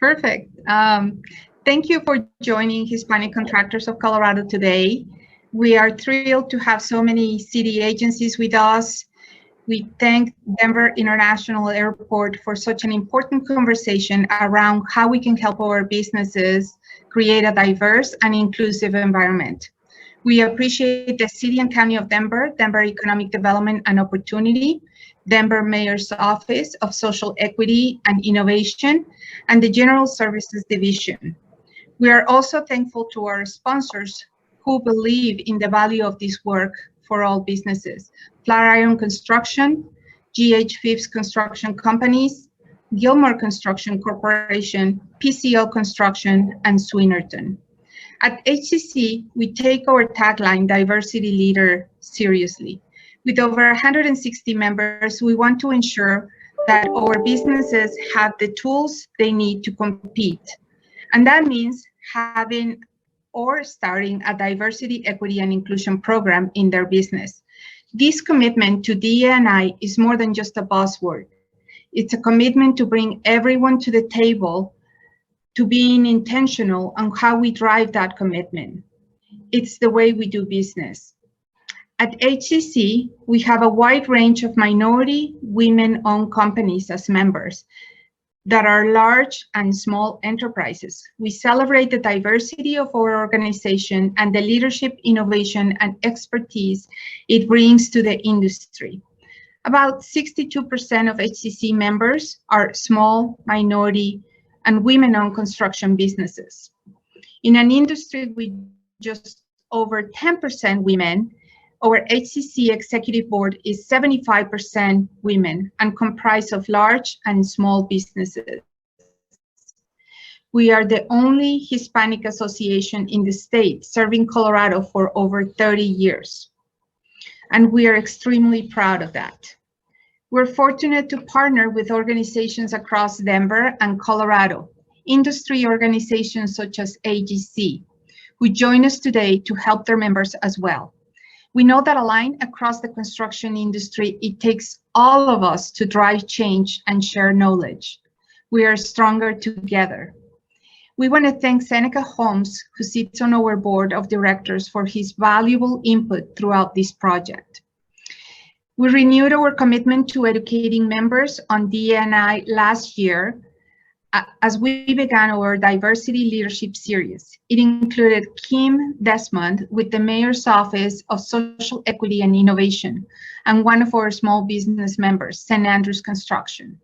Perfect. Thank you for joining Hispanic Contractors of Colorado today. We are thrilled to have so many city agencies with us. We thank Denver International Airport for such an important conversation around how we can help our businesses create a diverse and inclusive environment. We appreciate the City and County of Denver, Denver Economic Development and Opportunity, Denver Mayor's Office of Social Equity and Innovation, and the General Services Division. We are also thankful to our sponsors who believe in the value of this work for all businesses: Flatiron Construction, GH Phipps Construction Companies, Gilmore Construction Corporation, PCL Construction, and Swinerton. At HCC, we take our tagline, Diversity Leader, seriously. With over 160 members, we want to ensure that our businesses have the tools they need to compete. And that means having or starting a diversity, equity, and inclusion program in their business. This commitment to DE&I is more than just a buzzword. It's a commitment to bring everyone to the table, to being intentional on how we drive that commitment. It's the way we do business. At HCC, we have a wide range of minority, women-owned companies as members that are large and small enterprises. We celebrate the diversity of our organization and the leadership, innovation, and expertise it brings to the industry. About 62% of HCC members are small, minority, and women-owned construction businesses. In an industry with just over 10% women, our HCC executive board is 75% women and comprised of large and small businesses. We are the only Hispanic association in the state serving Colorado for over 30 years. And we are extremely proud of that. We're fortunate to partner with organizations across Denver and Colorado, industry organizations such as AGC, who join us today to help their members as well. We know that aligned across the construction industry, it takes all of us to drive change and share knowledge. We are stronger together. We want to thank Seneca Holmes, who sits on our board of directors, for his valuable input throughout this project. We renewed our commitment to educating members on DE&I last year as we began our Diversity Leadership Series. It included Kim Desmond with the Mayor's Office of Social Equity and Innovation, and one of our small business members, St. Andrews Construction.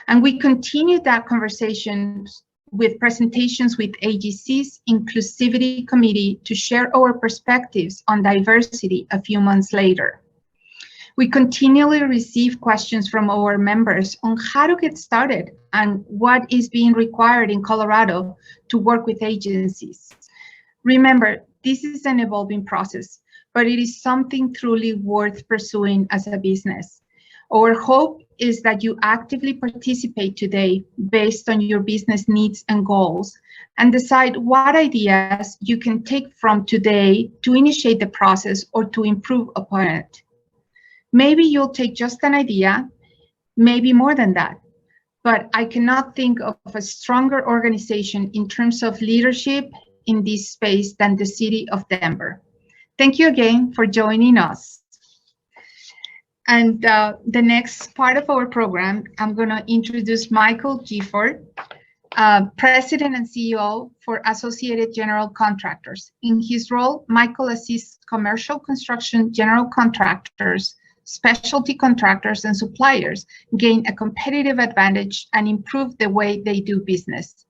And we continued that conversation with presentations with AGC's Inclusivity Committee to share our perspectives on diversity a few months later. We continually receive questions from our members on how to get started and what is being required in Colorado to work with agencies. Remember, this is an evolving process, but it is something truly worth pursuing as a business. Our hope is that you actively participate today based on your business needs and goals, and decide what ideas you can take from today to initiate the process or to improve upon it. Maybe you'll take just an idea, maybe more than that, but I cannot think of a stronger organization in terms of leadership in this space than the City of Denver. Thank you again for joining us. And the next part of our program, I'm going to introduce Michael Gifford, President and CEO for Associated General Contractors. In his role, Michael assists commercial construction general contractors, specialty contractors, and suppliers gain a competitive advantage and improve the way they do business.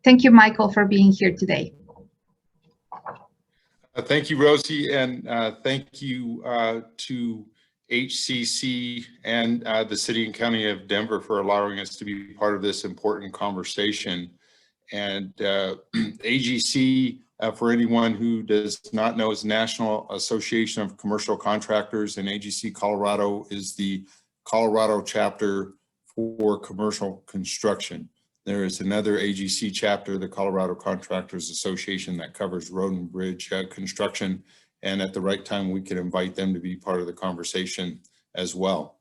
Thank you, Michael, for being here today. Thank you, Rosie, and thank you to HCC and the City and County of Denver for allowing us to be part of this important conversation. And AGC, for anyone who does not know, is National Association of Commercial Contractors, and AGC Colorado is the Colorado chapter for commercial construction. There is another AGC chapter, the Colorado Contractors Association, that covers road and bridge construction. And at the right time, we can invite them to be part of the conversation as well.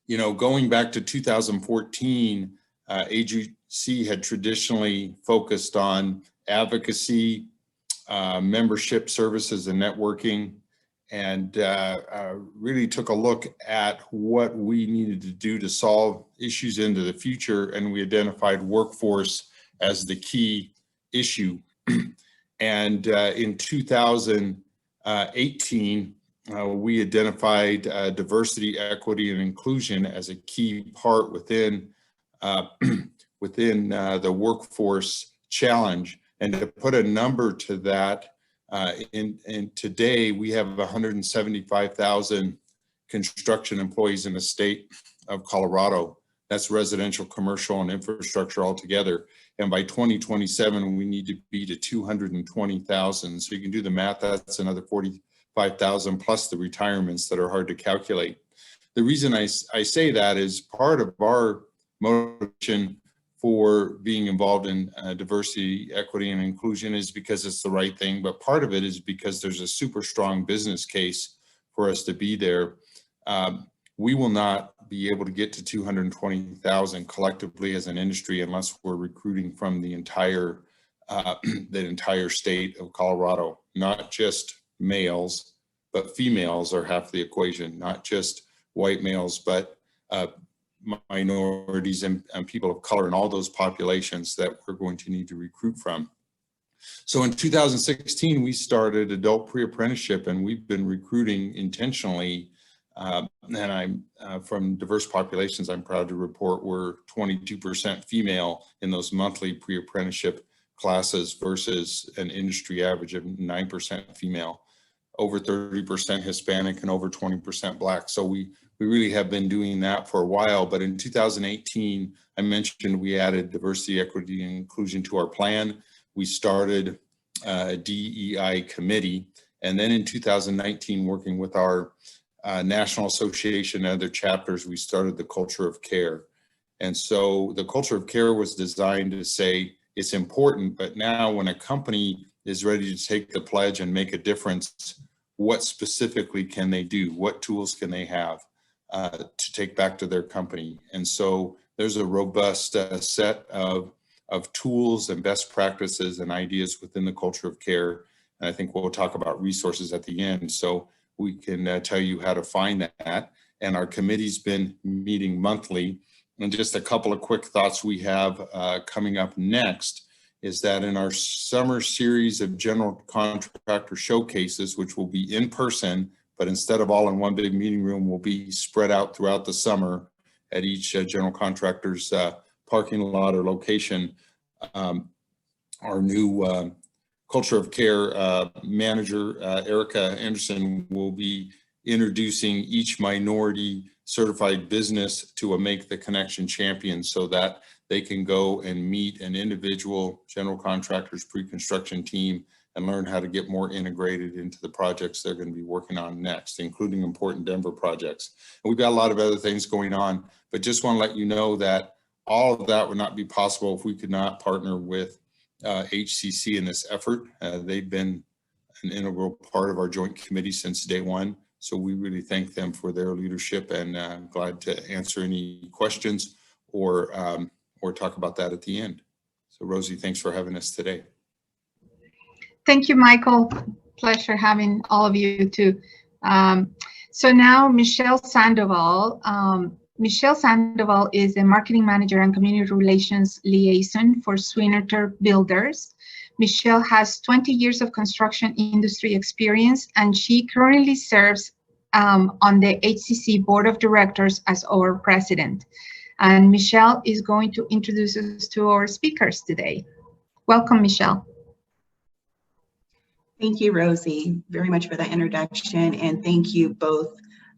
You know, going back to 2014, AGC had traditionally focused on advocacy, membership services and networking, and really took a look at what we needed to do to solve issues into the future. And we identified workforce as the key issue. And in 2018, we identified diversity, equity, and inclusion as a key part within the workforce challenge. And to put a number to that, and today we have 175,000 construction employees in the state of Colorado. That's residential, commercial, and infrastructure altogether. And by 2027, we need to be to 220,000. So you can do the math, that's another 45,000 plus the retirements that are hard to calculate. The reason I say that is part of our motivation for being involved in diversity, equity, and inclusion is because it's the right thing, but part of it is because there's a super strong business case for us to be there. We will not be able to get to 220,000 collectively as an industry unless we're recruiting from the entire state of Colorado, not just males, but females are half the equation, not just white males, but minorities and people of color and all those populations that we're going to need to recruit from. So in 2016, we started adult pre-apprenticeship, and we've been recruiting intentionally. And I'm from diverse populations, I'm proud to report we're 22% female in those monthly pre-apprenticeship classes versus an industry average of 9% female, over 30% Hispanic, and over 20% Black. So we really have been doing that for a while. But in 2018, I mentioned we added diversity, equity, and inclusion to our plan. We started a DEI committee. And then in 2019, working with our National Association and other chapters, we started the Culture of Care. And so the Culture of Care was designed to say it's important, but now when a company is ready to take the pledge and make a difference, what specifically can they do? What tools can they have to take back to their company? And so there's a robust set of tools and best practices and ideas within the Culture of Care. And I think we'll talk about resources at the end. So we can tell you how to find that. And our committee's been meeting monthly. And just a couple of quick thoughts we have coming up next is that in our summer series of general contractor showcases, which will be in person, but instead of all in one big meeting room, will be spread out throughout the summer at each general contractor's parking lot or location. Our new Culture of Care manager, Erica Anderson, will be introducing each minority certified business to a Make the Connection champion so that they can go and meet an individual general contractor's pre-construction team and learn how to get more integrated into the projects they're going to be working on next, including important Denver projects. And we've got a lot of other things going on, but just want to let you know that all of that would not be possible if we could not partner with HCC in this effort. They've been an integral part of our joint committee since day one. So we really thank them for their leadership, and I'm glad to answer any questions or talk about that at the end. So Rosie, thanks for having us today. Thank you, Michael. Pleasure having all of you too. So now Michelle Sandoval. Michelle Sandoval is the marketing manager and community relations liaison for Swinnerton Builders. Michelle has 20 years of construction industry experience, and she currently serves on the HCC Board of Directors as our president. And Michelle is going to introduce us to our speakers today. Welcome, Michelle. Thank you, Rosie, very much for that introduction, and thank you both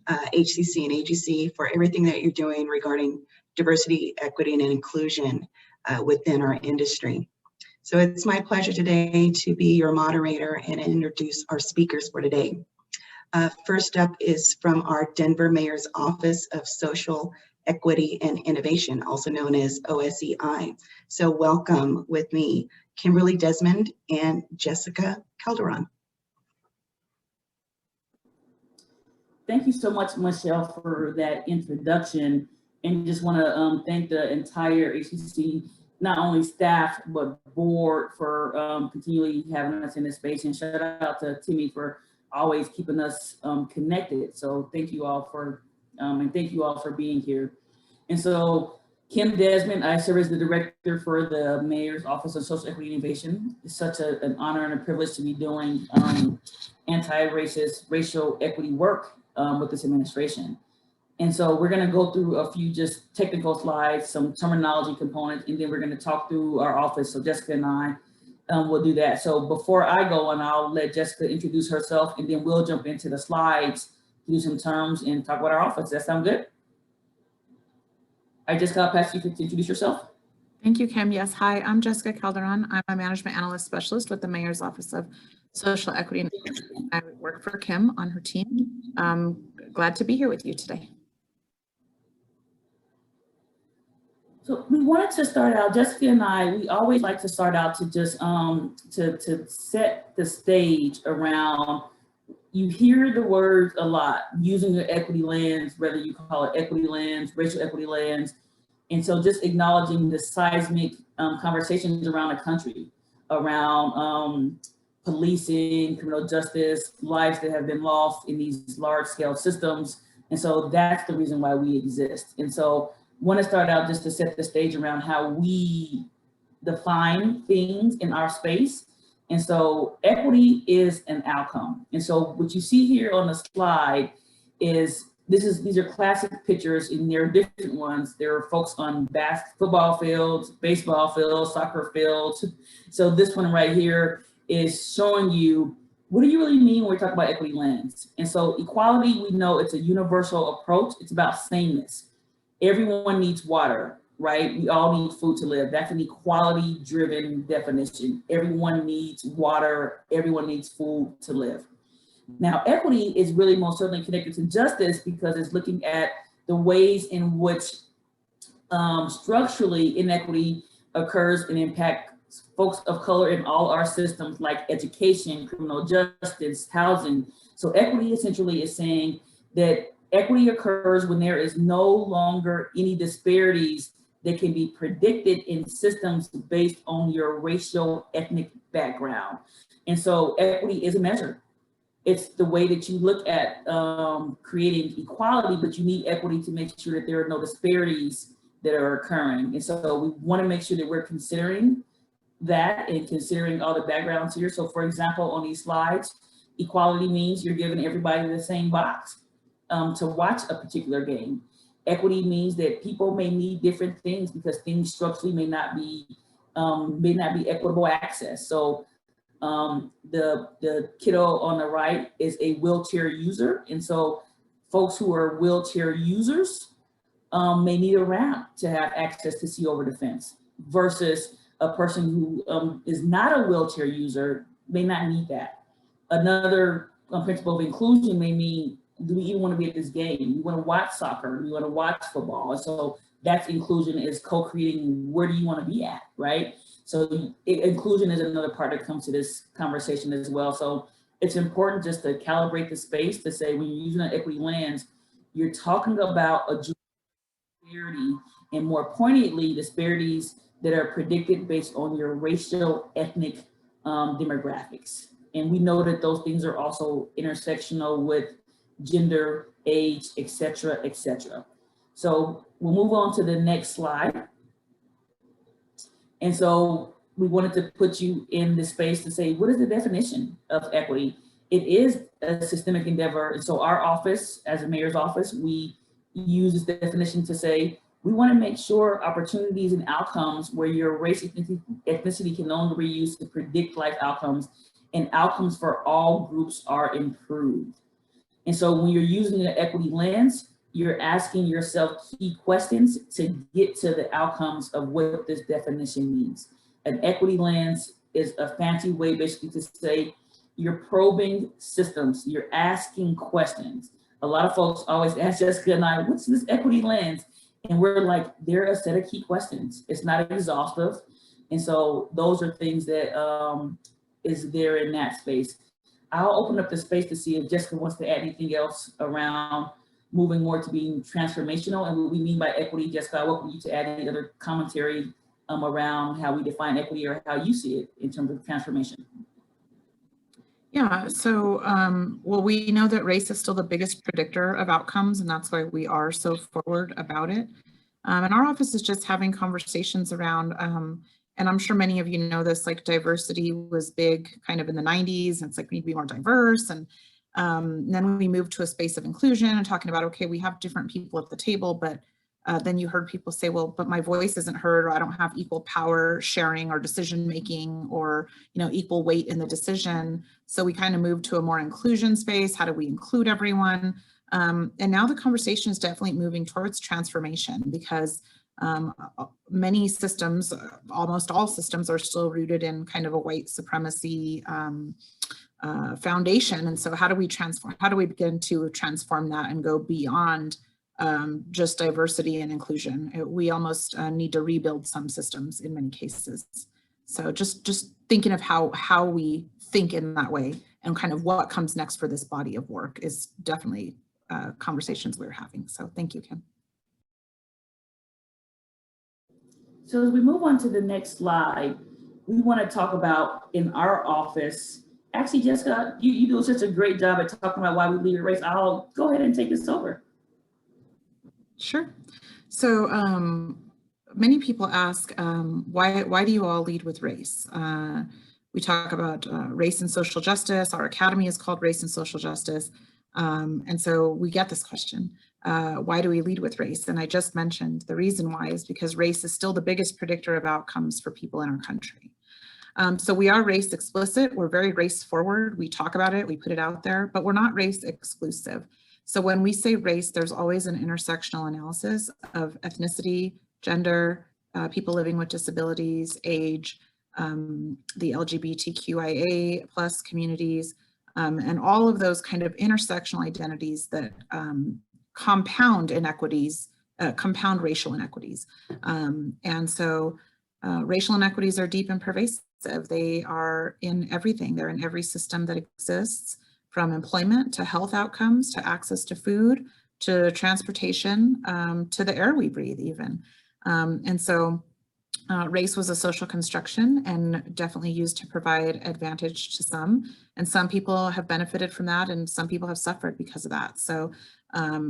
HCC and AGC for everything that you're doing regarding diversity, equity, and inclusion within our industry. So it's my pleasure today to be your moderator and introduce our speakers for today. First up is from our Denver Mayor's Office of Social Equity and Innovation, also known as OSEI. So welcome with me, Kimberly Desmond and Jessica Calderon. Thank you so much, Michelle, for that introduction. And just want to thank the entire HCC, not only staff, but board for continually having us in this space. And shout out to Timmy for always keeping us connected. So thank you all for, and thank you all for being here. And so Kim Desmond, I serve as the director for the Mayor's Office of Social Equity Innovation. It's such an honor and a privilege to be doing anti-racist racial equity work with this administration. And so we're gonna go through a few just technical slides, some terminology components, and then we're gonna talk through our office. So Jessica and I will do that. So before I go on, I'll let Jessica introduce herself, and then we'll jump into the slides, do some terms, and talk about our office. Does that sound good? I just got past you to introduce yourself. Thank you, Kim. Yes, hi, I'm Jessica Calderon. I'm a management analyst specialist with the Mayor's Office of Social Equity. And I work for Kim on her team. Glad to be here with you today. So we wanted to start out, Jessica and I, we always like to start out to just to set the stage around, you hear the words a lot, using your equity lens, whether you call it equity lens, racial equity lens. And so just acknowledging the seismic conversations around the country, around policing, criminal justice, lives that have been lost in these large scale systems. And so that's the reason why we exist. And so want to start out just to set the stage around how we define things in our space. And so equity is an outcome. And so what you see here on the slide is, these are classic pictures, and there are different ones. There are folks on football fields, baseball fields, soccer fields. So this one right here is showing you, what do you really mean when we talk about equity lens? And so equality, we know it's a universal approach. It's about sameness. Everyone needs water, right? We all need food to live. That's an equality driven definition. Everyone needs water. Everyone needs food to live. Now, equity is really most certainly connected to justice, because it's looking at the ways in which structurally inequity occurs and impacts folks of color in all our systems, like education, criminal justice, housing. So equity essentially is saying that equity occurs when there is no longer any disparities that can be predicted in systems based on your racial ethnic background. And so equity is a measure. It's the way that you look at creating equality, but you need equity to make sure that there are no disparities that are occurring. And so we want to make sure that we're considering that and considering all the backgrounds here. So for example, on these slides, equality means you're giving everybody the same box to watch a particular game. Equity means that people may need different things because things structurally may not be equitable access. So the kiddo on the right is a wheelchair user. And so folks who are wheelchair users may need a ramp to have access to see over the fence, versus a person who is not a wheelchair user may not need that. Another principle of inclusion may mean, do we even want to be at this game? We want to watch soccer, we want to watch football. And so that's inclusion, is co-creating, where do you want to be at, right? So inclusion is another part that comes to this conversation as well. So it's important just to calibrate the space to say, when you're using an equity lens, you're talking about a disparity, and more poignantly, disparities that are predicted based on your racial, ethnic demographics. And we know that those things are also intersectional with gender, age, et cetera, et cetera. So we'll move on to the next slide. And so we wanted to put you in the space to say, what is the definition of equity? It is a systemic endeavor. And so our office, as a mayor's office, we use this definition to say, we want to make sure opportunities and outcomes where your race, ethnicity can no longer be used to predict life outcomes, and outcomes for all groups are improved. And so when you're using an equity lens, you're asking yourself key questions to get to the outcomes of what this definition means. An equity lens is a fancy way basically to say you're probing systems, you're asking questions. A lot of folks always ask Jessica and I, what's this equity lens? And we're like, there are a set of key questions. It's not exhaustive. And so those are things that is there in that space. I'll open up the space to see if Jessica wants to add anything else around moving more to being transformational. And what we mean by equity, Jessica, I welcome you to add any other commentary around how we define equity or how you see it in terms of transformation. Yeah, so, well, we know that race is still the biggest predictor of outcomes, and that's why we are so forward about it. And our office is just having conversations around, and I'm sure many of you know this, like diversity was big kind of in the 90s, and it's like we need to be more diverse. And then we moved to a space of inclusion and talking about, okay, we have different people at the table, but then you heard people say, well, but my voice isn't heard, or I don't have equal power sharing or decision making, or equal weight in the decision. So we kind of moved to a more inclusion space. How do we include everyone? And now the conversation is definitely moving towards transformation, because many systems, almost all systems, are still rooted in kind of a white supremacy foundation. And so how do we transform? How do we begin to transform that and go beyond just diversity and inclusion? We almost need to rebuild some systems in many cases. So just thinking of how we think in that way and kind of what comes next for this body of work is definitely conversations we're having. So thank you, Kim. So as we move on to the next slide, we want to talk about in our office. Actually, Jessica, you do such a great job at talking about why we lead with race. I'll go ahead and take this over. Sure. So many people ask, why do you all lead with race? We talk about race and social justice. Our academy is called Race and Social Justice. And so we get this question, why do we lead with race? And I just mentioned the reason why is because race is still the biggest predictor of outcomes for people in our country. So we are race explicit. We're very race forward. We talk about it, we put it out there, but we're not race exclusive. So when we say race, there's always an intersectional analysis of ethnicity, gender, people living with disabilities, age, the LGBTQIA plus communities, and all of those kind of intersectional identities that compound inequities, compound racial inequities. And so racial inequities are deep and pervasive. They are in everything. They're in every system that exists, from employment to health outcomes, to access to food, to transportation, to the air we breathe even. And so race was a social construction and definitely used to provide advantage to some. And some people have benefited from that, and some people have suffered because of that. So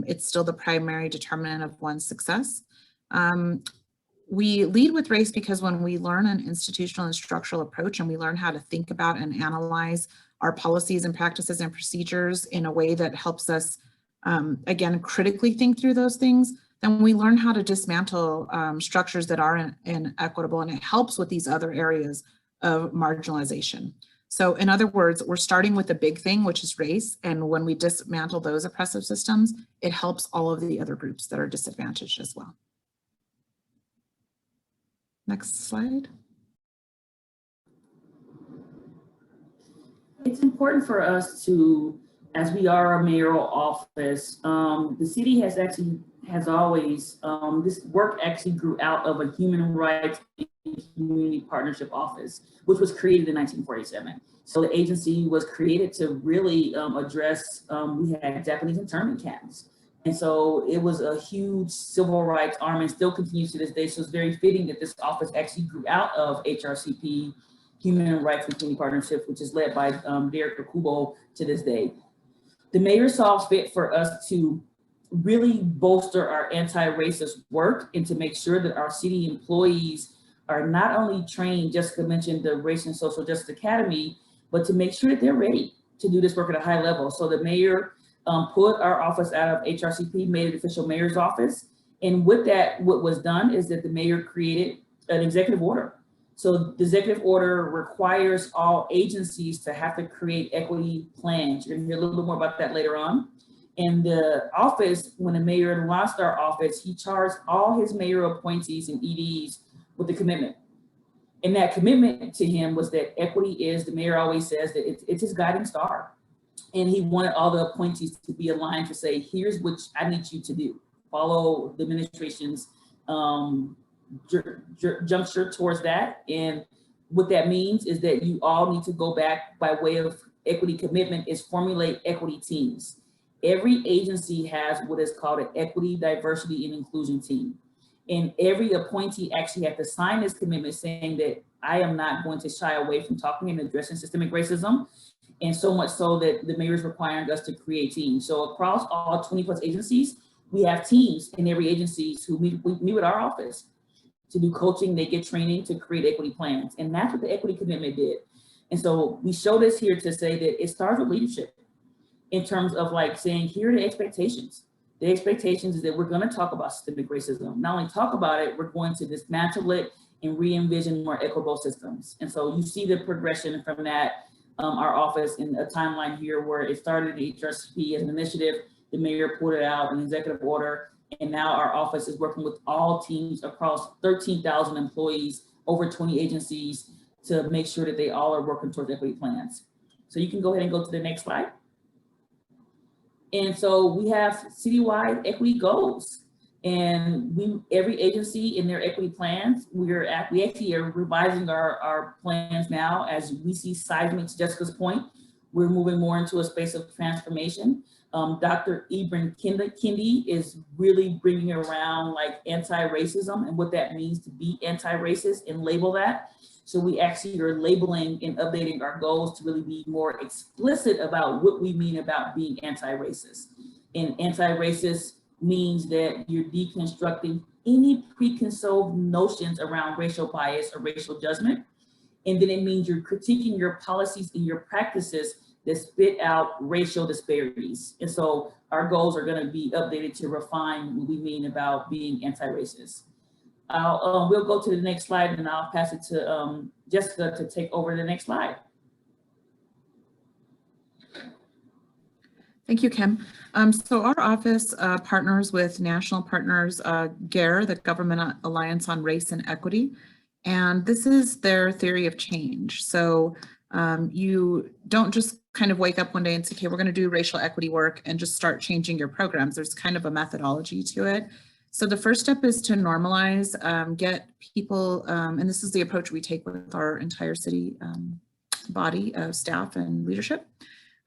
it's still the primary determinant of one's success. We lead with race because when we learn an institutional and structural approach, and we learn how to think about and analyze our policies and practices and procedures in a way that helps us, again, critically think through those things, then we learn how to dismantle structures that are inequitable, and it helps with these other areas of marginalization. So in other words, we're starting with the big thing, which is race, and when we dismantle those oppressive systems, it helps all of the other groups that are disadvantaged as well. Next slide. It's important for us to, as we are a mayoral office, the city has always, this work actually grew out of a human rights and community partnership office, which was created in 1947. So the agency was created to really address, we had Japanese internment camps. And so it was a huge civil rights arm and still continues to this day. So it's very fitting that this office actually grew out of HRCP, Human Rights and Community Partnership, which is led by Derek Okubo to this day. The mayor saw fit for us to really bolster our anti-racist work and to make sure that our city employees are not only trained, Jessica mentioned the Race and Social Justice Academy, but to make sure that they're ready to do this work at a high level. So the mayor pulled our office out of HRCP, made it official mayor's office. And with that, what was done is that the mayor created an executive order. So the executive order requires all agencies to have to create equity plans. You're gonna hear a little bit more about that later on. And the office, when the mayor launched our office, he charged all his mayoral appointees and EDs with a commitment. And that commitment to him was that equity is, the mayor always says that it's his guiding star. And he wanted all the appointees to be aligned to say, here's what I need you to do. Follow the administration's juncture towards that. And what that means is that you all need to go back by way of equity commitment is formulate equity teams. Every agency has what is called an equity, diversity, and inclusion team. And every appointee actually had to sign this commitment saying that I am not going to shy away from talking and addressing systemic racism. And so much so that the mayor is requiring us to create teams. So across all 20+ agencies, we have teams in every agency who meet with our office to do coaching, they get training to create equity plans. And that's what the equity commitment did. And so we show this here to say that it starts with leadership in terms of like saying, here are the expectations. The expectations is that we're going to talk about systemic racism. Not only talk about it, we're going to dismantle it and re-envision more equitable systems. And so you see the progression from that, our office in a timeline here where it started in HRCP as an initiative, the mayor put it out an executive order, and now our office is working with all teams across 13,000 employees, over 20 agencies to make sure that they all are working towards equity plans. So you can go ahead and go to the next slide. And so we have citywide equity goals, and every agency in their equity plans, we actually are revising our plans now as we see seismic, to Jessica's point. We're moving more into a space of transformation. Dr. Ibram Kendi is really bringing around like anti-racism and what that means to be anti-racist and label that. So we actually are labeling and updating our goals to really be more explicit about what we mean about being anti-racist. And anti-racist means that you're deconstructing any preconceived notions around racial bias or racial judgment. And then it means you're critiquing your policies and your practices that spit out racial disparities. And so our goals are going to be updated to refine what we mean about being anti-racist. We'll go to the next slide and I'll pass it to Jessica to take over the next slide. Thank you, Kim. So our office partners with national partners, GARE, the Government Alliance on Race and Equity, and this is their theory of change. So you don't just kind of wake up one day and say, okay, we're going to do racial equity work and just start changing your programs. There's kind of a methodology to it. So the first step is to normalize, get people, and this is the approach we take with our entire city body of staff and leadership,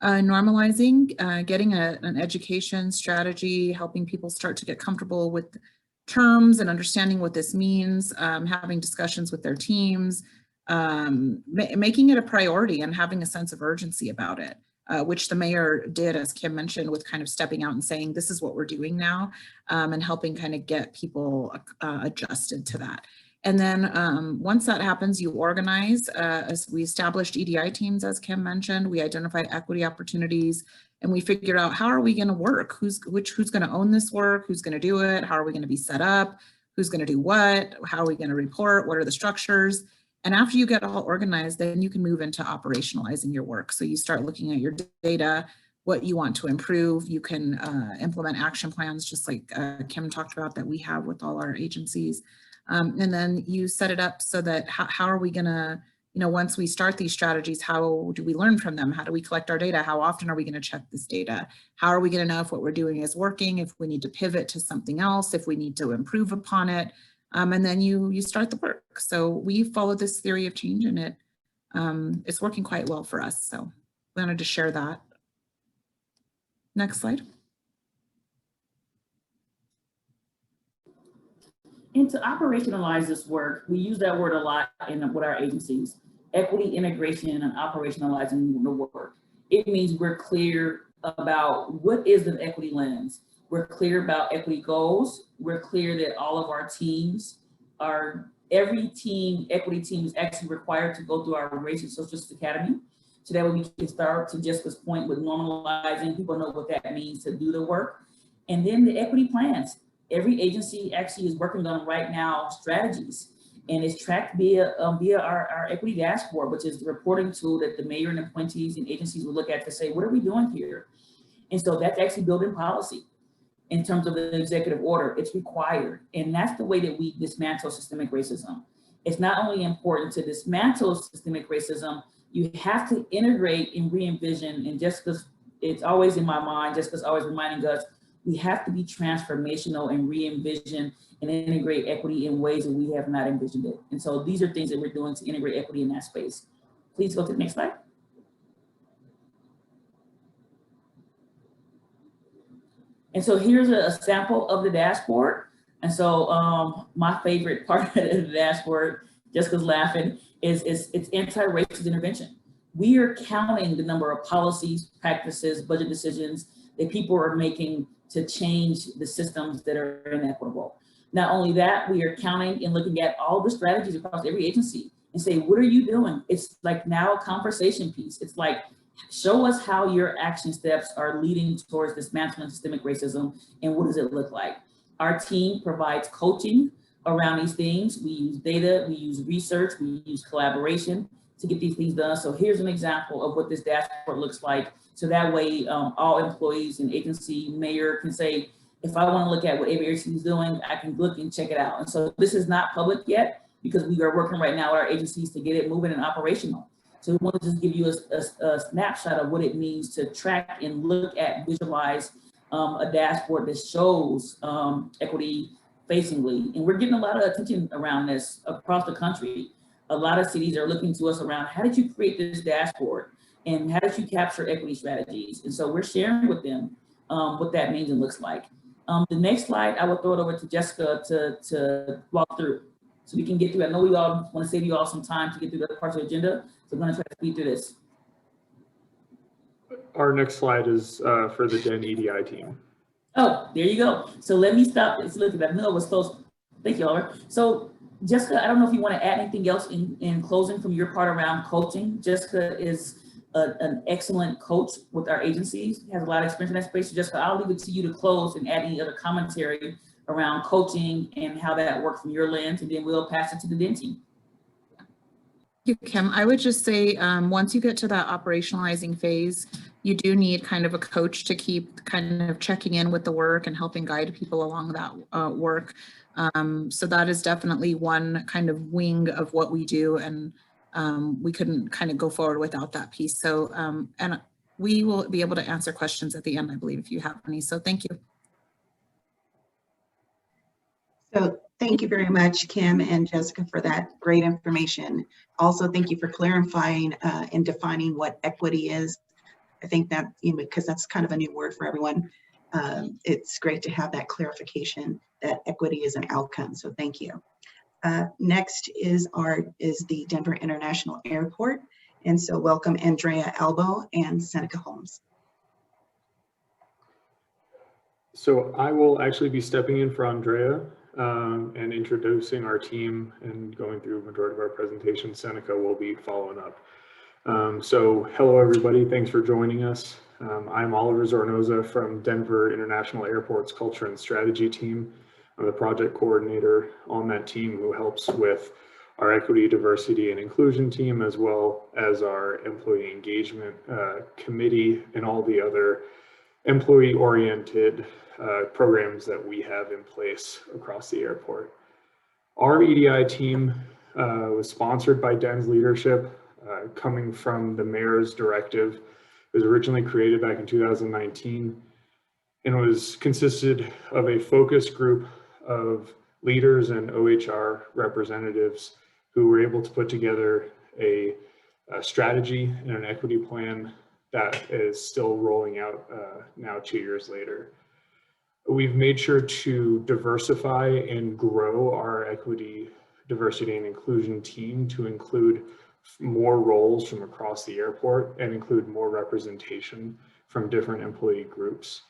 normalizing, getting an education strategy, helping people start to get comfortable with terms and understanding what this means, having discussions with their teams, making it a priority and having a sense of urgency about it, which the mayor did, as Kim mentioned, with kind of stepping out and saying, this is what we're doing now, and helping kind of get people adjusted to that. And then once that happens, you organize, as we established EDI teams, as Kim mentioned, we identify equity opportunities, and we figured out how are we going to work? Who's going to own this work? Who's going to do it? How are we going to be set up? Who's going to do what? How are we going to report? What are the structures? And after you get all organized, then you can move into operationalizing your work. So you start looking at your data, what you want to improve. You can implement action plans, just like Kim talked about that we have with all our agencies. And then you set it up so that how are we gonna, once we start these strategies, how do we learn from them? How do we collect our data? How often are we gonna check this data? How are we gonna know if what we're doing is working, if we need to pivot to something else, if we need to improve upon it? And then you start the work. So we follow this theory of change, and it's working quite well for us. So we wanted to share that. Next slide. And to operationalize this work, we use that word a lot with our agencies, equity integration and operationalizing the work. It means we're clear about what is the equity lens. We're clear about equity goals. We're clear that all of our teams every team, equity team is actually required to go through our Race and Social Justice Academy. So that way we can start, to Jessica's point, with normalizing, people know what that means to do the work. And then the equity plans. Every agency actually is working on right now strategies, and it's tracked via our equity dashboard, which is the reporting tool that the mayor and appointees and agencies will look at to say, what are we doing here? And so that's actually building policy. In terms of the executive order, it's required. And that's the way that we dismantle systemic racism. It's not only important to dismantle systemic racism, you have to integrate and re-envision, and it's always in my mind, Jessica's always reminding us, we have to be transformational and re-envision and integrate equity in ways that we have not envisioned it. And so these are things that we're doing to integrate equity in that space. Please go to the next slide. And so here's a sample of the dashboard. And so my favorite part of the dashboard, Jessica's laughing, is it's anti-racist intervention. We are counting the number of policies, practices, budget decisions that people are making to change the systems that are inequitable. Not only that, we are counting and looking at all the strategies across every agency and say, what are you doing? It's like now a conversation piece. It's like, show us how your action steps are leading towards dismantling systemic racism and what does it look like? Our team provides coaching around these things. We use data, we use research, we use collaboration to get these things done. So here's an example of what this dashboard looks like. So that way all employees and agency mayor can say, if I want to look at what every agency is doing, I can look and check it out. And so this is not public yet because we are working right now with our agencies to get it moving and operational. So we want to just give you a snapshot of what it means to track and look at, visualize a dashboard that shows equity facingly. And we're getting a lot of attention around this across the country. A lot of cities are looking to us around, how did you create this dashboard? And how did you capture equity strategies? And so we're sharing with them what that means and looks like. The next slide, I will throw it over to Jessica to walk through so we can get through. I know we all want to save you all some time to get through the parts of the agenda. So I'm going to try to speed through this. Our next slide is for the DEN EDI team. Oh, there you go. So let me stop this. Look at that. No, it was close. Thank you, Oliver. So Jessica, I don't know if you want to add anything else in closing from your part around coaching. Jessica is an excellent coach with our agencies, has a lot of experience in that space. So Jessica, I'll leave it to you to close and add any other commentary around coaching and how that works from your lens, and then we'll pass it to the DEN team. Thank you, Kim. I would just say once you get to that operationalizing phase, you do need kind of a coach to keep kind of checking in with the work and helping guide people along that work. So that is definitely one kind of wing of what we do, and we couldn't kind of go forward without that piece. So, and we will be able to answer questions at the end, I believe, if you have any. So thank you. So thank you very much, Kim and Jessica, for that great information. Also, thank you for clarifying and defining what equity is. I think that, because that's kind of a new word for everyone, it's great to have that clarification that equity is an outcome. So thank you. Next is the Denver International Airport. And so welcome Andrea Albo and Seneca Holmes. So I will actually be stepping in for Andrea and introducing our team and going through the majority of our presentation. Seneca will be following up. So hello, everybody. Thanks for joining us. I'm Oliver Zornoza from Denver International Airport's Culture and Strategy team. I'm the project coordinator on that team who helps with our equity, diversity, and inclusion team, as well as our employee engagement committee and all the other employee-oriented programs that we have in place across the airport. Our EDI team was sponsored by DEN's leadership, coming from the mayor's directive. It was originally created back in 2019 and was consisted of a focus group of leaders and OHR representatives who were able to put together a strategy and an equity plan that is still rolling out now 2 years later. We've made sure to diversify and grow our equity, diversity, and inclusion team to include more roles from across the airport and include more representation from different employee groups.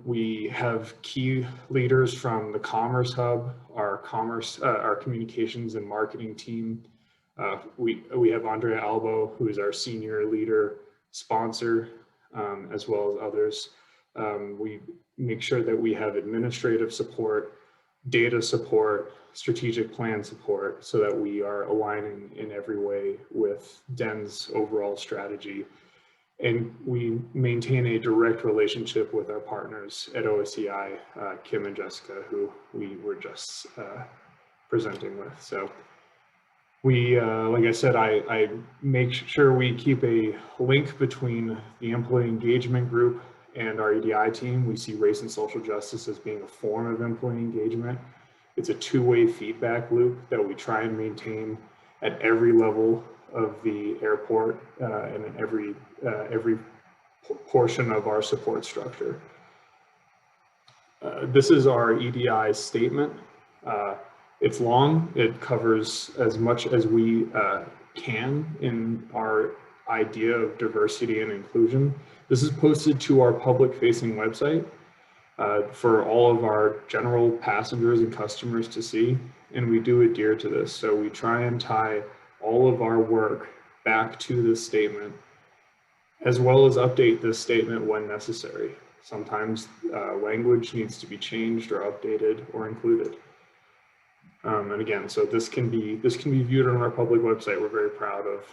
We have key leaders from the Commerce Hub, our communications and marketing team. We have Andrea Albo, who is our senior leader sponsor, as well as others. We make sure that we have administrative support, data support, strategic plan support, so that we are aligning in every way with DEN's overall strategy. And we maintain a direct relationship with our partners at OSCI, Kim and Jessica, who we were just presenting with. So we, like I said, I make sure we keep a link between the employee engagement group and our EDI team. We see race and social justice as being a form of employee engagement. It's a two-way feedback loop that we try and maintain at every level of the airport and in every portion of our support structure. This is our EDI statement. It's long. It covers as much as we can in our idea of diversity and inclusion. This is posted to our public-facing website for all of our general passengers and customers to see, and we do adhere to this. So we try and tie all of our work back to this statement, as well as update this statement when necessary. Sometimes language needs to be changed or updated or included. And again, so this can be viewed on our public website. We're very proud of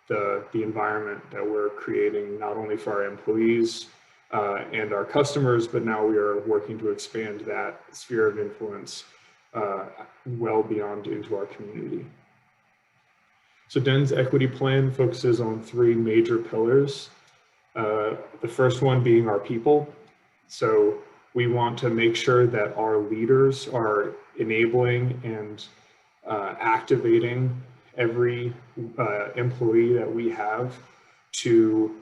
the environment that we're creating, not only for our employees and our customers, but now we are working to expand that sphere of influence well beyond into our community. So DEN's equity plan focuses on 3 major pillars. The first one being our people. So we want to make sure that our leaders are enabling and activating every employee that we have to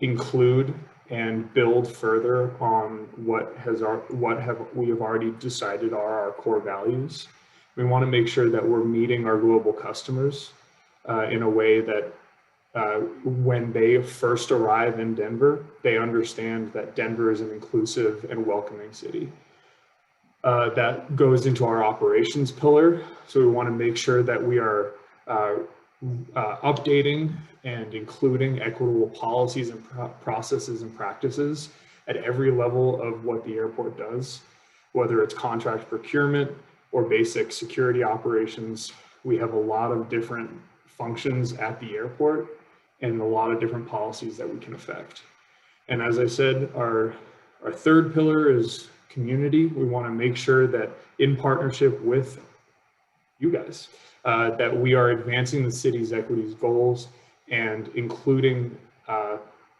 include and build further on what we have already decided are our core values. We want to make sure that we're meeting our global customers in a way that when they first arrive in Denver, they understand that Denver is an inclusive and welcoming city. That goes into our operations pillar. So we want to make sure that we are updating and including equitable policies and processes and practices at every level of what the airport does, whether it's contract procurement or basic security operations. We have a lot of different functions at the airport and a lot of different policies that we can affect. And as I said, our third pillar is community. We want to make sure that in partnership with you guys, that we are advancing the city's equities goals and including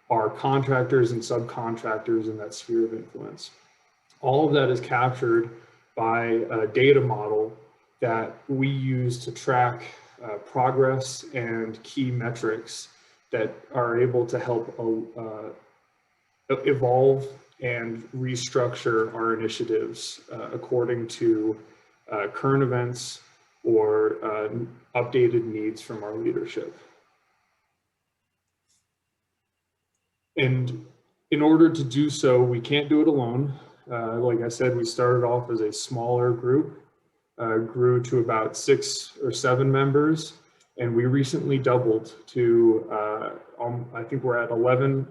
our contractors and subcontractors in that sphere of influence. All of that is captured by a data model that we use to track progress and key metrics that are able to help evolve and restructure our initiatives according to current events or updated needs from our leadership. And in order to do so, we can't do it alone. Like I said, we started off as a smaller group, grew to about 6 or 7 members, and we recently doubled to, I think we're at 11,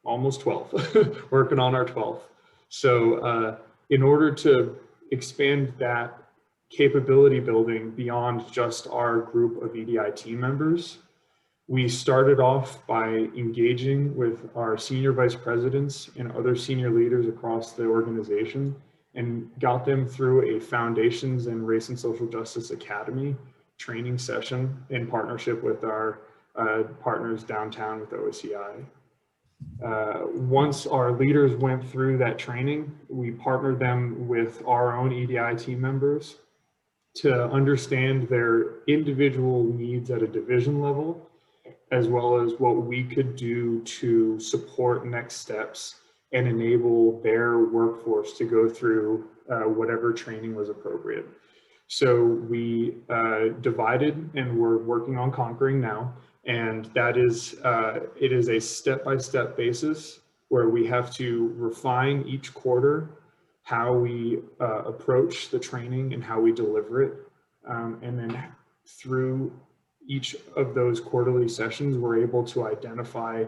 almost 12, working on our 12th. So in order to expand that capability building beyond just our group of EDI team members, we started off by engaging with our senior vice presidents and other senior leaders across the organization and got them through a Foundations in Race and Social Justice Academy training session in partnership with our partners downtown with OSCI. Once our leaders went through that training, we partnered them with our own EDI team members to understand their individual needs at a division level, as well as what we could do to support next steps and enable their workforce to go through whatever training was appropriate. So we divided and we're working on conquering now. And that is, it is a step-by-step basis where we have to refine each quarter how we approach the training and how we deliver it. And then through each of those quarterly sessions, we're able to identify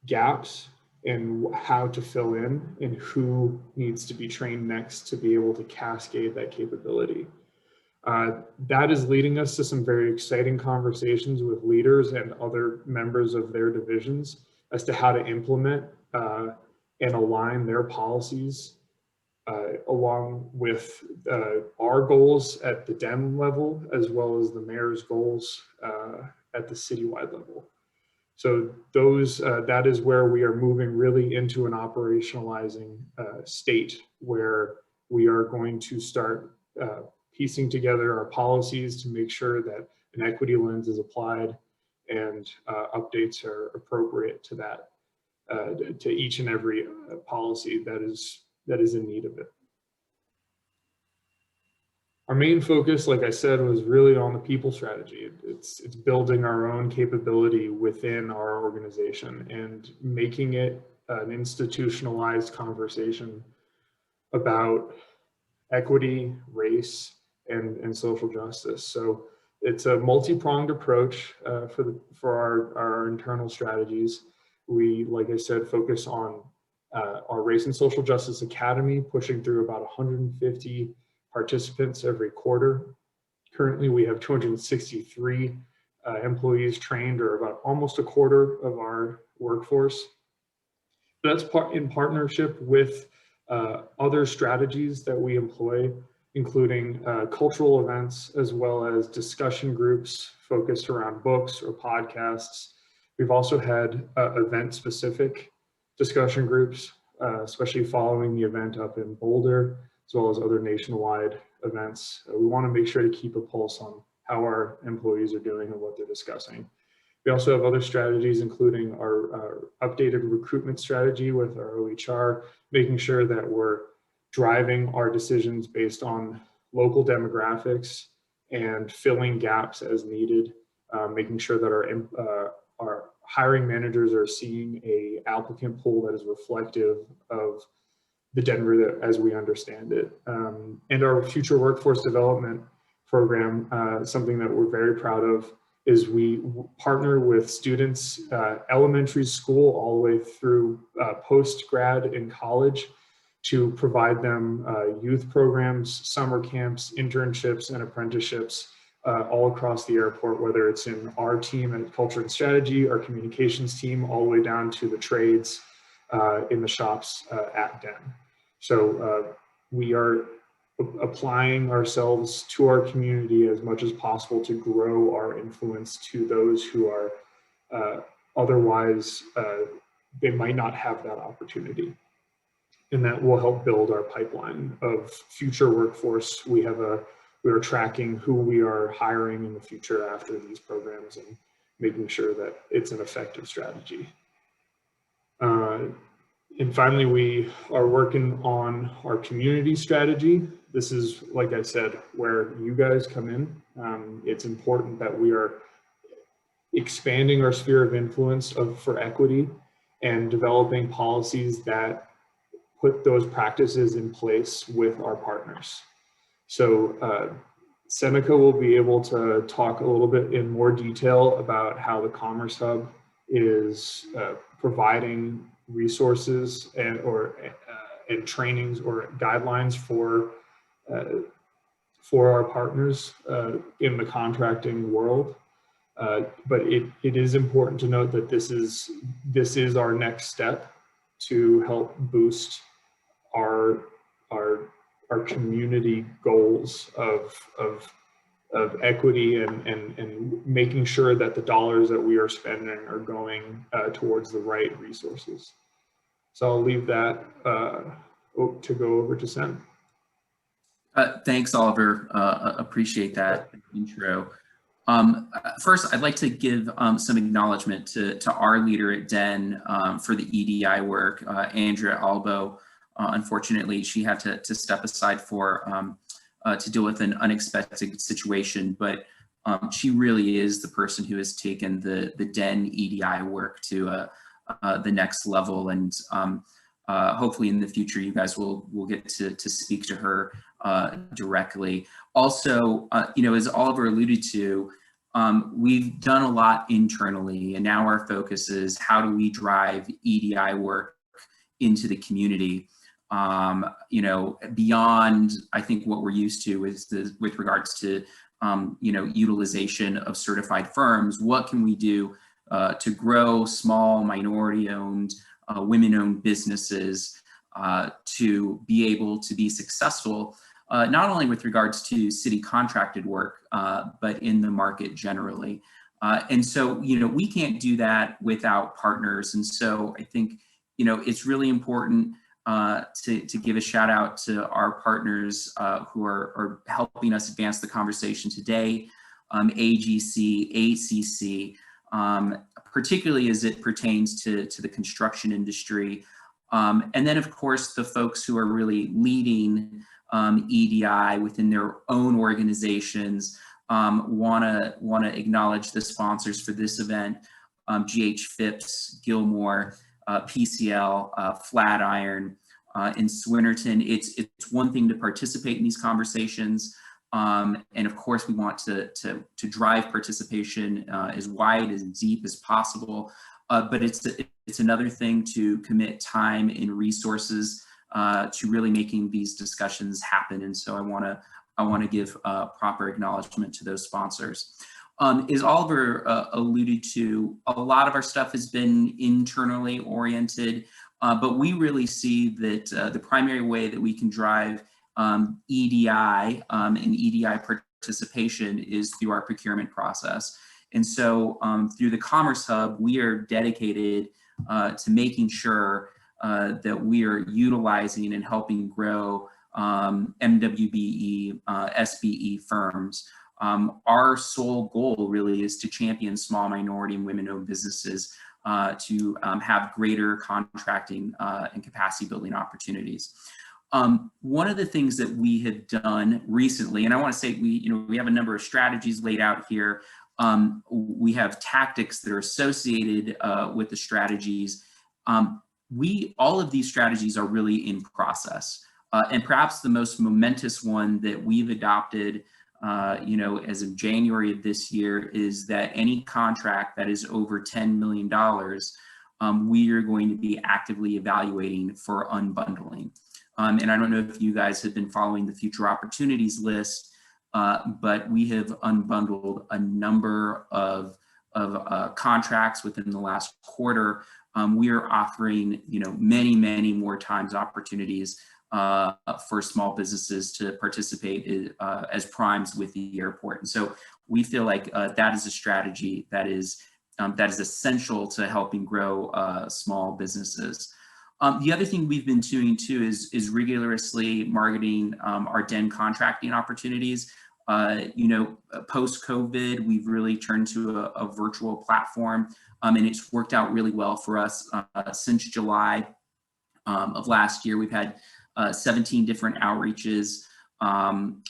gaps in how to fill in and who needs to be trained next to be able to cascade that capability. That is leading us to some very exciting conversations with leaders and other members of their divisions as to how to implement and align their policies along with our goals at the DEM level, as well as the mayor's goals at the citywide level. So those, that is where we are moving really into an operationalizing state where we are going to start piecing together our policies to make sure that an equity lens is applied and updates are appropriate to that, to each and every policy that is that is in need of it. Our main focus, like I said, was really on the people strategy. It's building our own capability within our organization and making it an institutionalized conversation about equity, race, and social justice. So it's a multi-pronged approach for our internal strategies. We, like I said, focus on our Race and Social Justice Academy, pushing through about 150 participants every quarter. Currently, we have 263 employees trained, or about almost a quarter of our workforce. That's in partnership with other strategies that we employ, including cultural events, as well as discussion groups focused around books or podcasts. We've also had event-specific discussion groups, especially following the event up in Boulder, as well as other nationwide events. We want to make sure to keep a pulse on how our employees are doing and what they're discussing. We also have other strategies, including our updated recruitment strategy with our OHR, making sure that we're driving our decisions based on local demographics and filling gaps as needed, making sure that our hiring managers are seeing an applicant pool that is reflective of the Denver as we understand it. And our future workforce development program, something that we're very proud of, is we partner with students, elementary school all the way through post-grad in college, to provide them youth programs, summer camps, internships, and apprenticeships all across the airport, whether it's in our team at Culture and Strategy, our communications team, all the way down to the trades in the shops at Den. So we are applying ourselves to our community as much as possible to grow our influence to those who are otherwise, they might not have that opportunity. And that will help build our pipeline of future workforce. We are tracking who we are hiring in the future after these programs and making sure that it's an effective strategy. And finally, we are working on our community strategy. This is, like I said, where you guys come in. It's important that we are expanding our sphere of influence for equity and developing policies that put those practices in place with our partners. So Seneca will be able to talk a little bit in more detail about how the Commerce Hub is providing resources and trainings or guidelines for our partners in the contracting world. But it is important to note that this is our next step to help boost our community goals of equity and making sure that the dollars that we are spending are going towards the right resources. So I'll leave that to go over to Sen. Thanks, Oliver. Appreciate that intro. First, I'd like to give some acknowledgement to our leader at Den for the EDI work, Andrea Albo. Unfortunately, she had to step aside to deal with an unexpected situation, but she really is the person who has taken the Den EDI work to the next level, and hopefully in the future you guys will get to speak to her directly. Also, as Oliver alluded to, we've done a lot internally, and now our focus is how do we drive EDI work into the community. Beyond, I think, what we're used to is with regards to, utilization of certified firms. What can we do to grow small, minority-owned, women-owned businesses to be able to be successful, not only with regards to city contracted work, but in the market generally. And so, we can't do that without partners. And so I think, it's really important to give a shout out to our partners who are helping us advance the conversation today, AGC, ACC, particularly as it pertains to the construction industry. And then, of course, the folks who are really leading EDI within their own organizations want to acknowledge the sponsors for this event, GH Phipps, Gilmore, PCL, Flatiron, in Swinnerton. It's one thing to participate in these conversations. And of course, we want to drive participation as wide and deep as possible. But it's another thing to commit time and resources to really making these discussions happen. And so I want to give proper acknowledgement to those sponsors. As Oliver alluded to, a lot of our stuff has been internally oriented, but we really see that the primary way that we can drive EDI and EDI participation is through our procurement process. And so through the Commerce Hub, we are dedicated to making sure that we are utilizing and helping grow MWBE, SBE firms. Our sole goal really is to champion small minority and women-owned businesses to have greater contracting and capacity building opportunities. One of the things that we have done recently, and I want to say we have a number of strategies laid out here. We have tactics that are associated with the strategies. All of these strategies are really in process. And perhaps the most momentous one that we've adopted as of January of this year is that any contract that is over $10 million, we are going to be actively evaluating for unbundling. And I don't know if you guys have been following the future opportunities list, but we have unbundled a number of contracts within the last quarter. We are offering, many more times opportunities for small businesses to participate as primes with the airport. And so we feel like that is a strategy that is essential to helping grow small businesses. The other thing we've been doing too is rigorously marketing our DEN contracting opportunities. Post-COVID, we've really turned to a virtual platform, and it's worked out really well for us. Since July of last year, we've had 17 different outreaches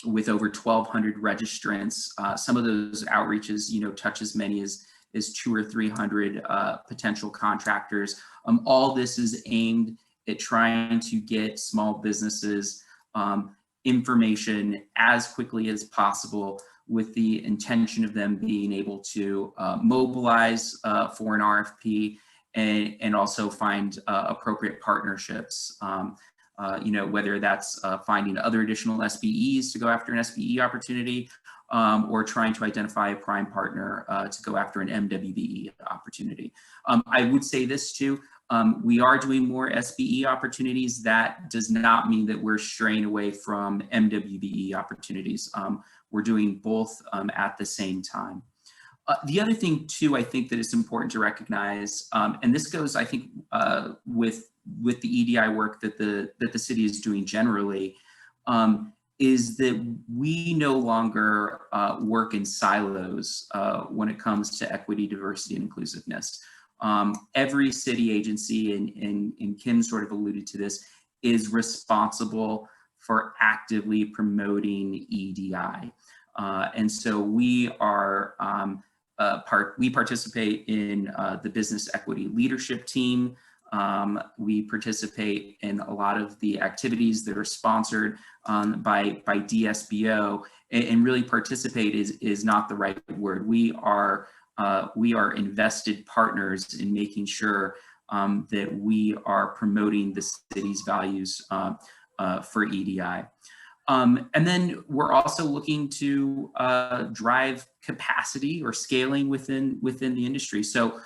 with over 1,200 registrants. Some of those outreaches, touch as many as 200 or 300 potential contractors. All this is aimed at trying to get small businesses information as quickly as possible, with the intention of them being able to mobilize for an RFP and also find appropriate partnerships. Whether that's finding other additional SBEs to go after an SBE opportunity, or trying to identify a prime partner to go after an MWBE opportunity. I would say this too, we are doing more SBE opportunities. That does not mean that we're straying away from MWBE opportunities. We're doing both at the same time. The other thing too, I think that it's important to recognize, and this goes, I think, with the EDI work that the city is doing generally, is that we no longer work in silos when it comes to equity, diversity, and inclusiveness. Every city agency, and Kim sort of alluded to this, is responsible for actively promoting EDI. And so we are, we participate in the Business Equity Leadership Team. We participate in a lot of the activities that are sponsored by DSBO, and really participate is not the right word. We are invested partners in making sure that we are promoting the city's values for EDI. And then we're also looking to drive capacity or scaling within the industry. So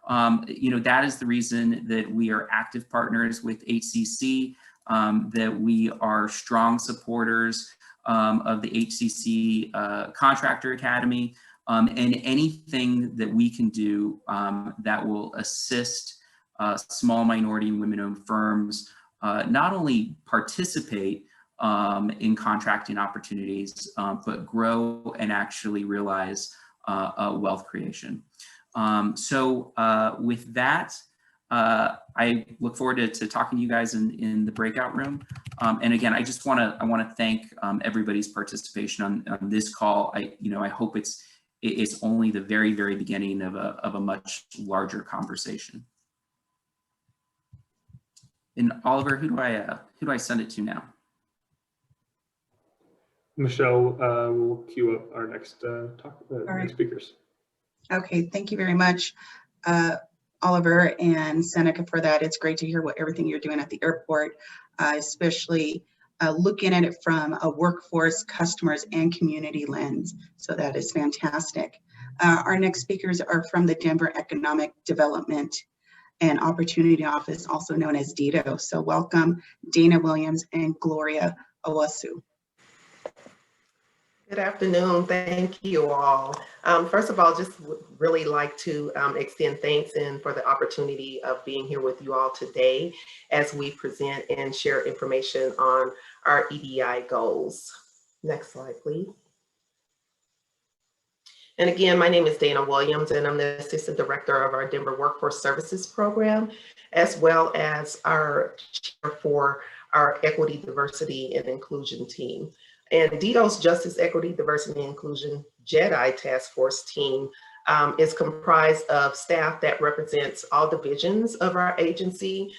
that is the reason that we are active partners with HCC, that we are strong supporters of the HCC Contractor Academy, and anything that we can do that will assist small minority and women-owned firms not only participate in contracting opportunities, but grow and actually realize wealth creation. So with that, I look forward to talking to you guys in the breakout room. And again, I want to thank everybody's participation on this call. I hope it's only the very, very beginning of a much larger conversation. And Oliver, who do I send it to now? Michelle will queue up our next right. speakers. Okay, thank you very much, Oliver and Seneca, for that. It's great to hear everything you're doing at the airport, especially looking at it from a workforce, customers, and community lens. So that is fantastic. Our next speakers are from the Denver Economic Development and Opportunity Office, also known as DEDO. So welcome, Dana Williams and Gloria Owasu. Good afternoon. Thank you all. First of all, just would really like to extend thanks and for the opportunity of being here with you all today as we present and share information on our EDI goals. Next slide, please. And again, my name is Dana Williams, and I'm the Assistant Director of our Denver Workforce Services Program, as well as our chair for our Equity, Diversity, and Inclusion team. And DEDO's Justice, Equity, Diversity, and Inclusion JEDI Task Force team is comprised of staff that represents all divisions of our agency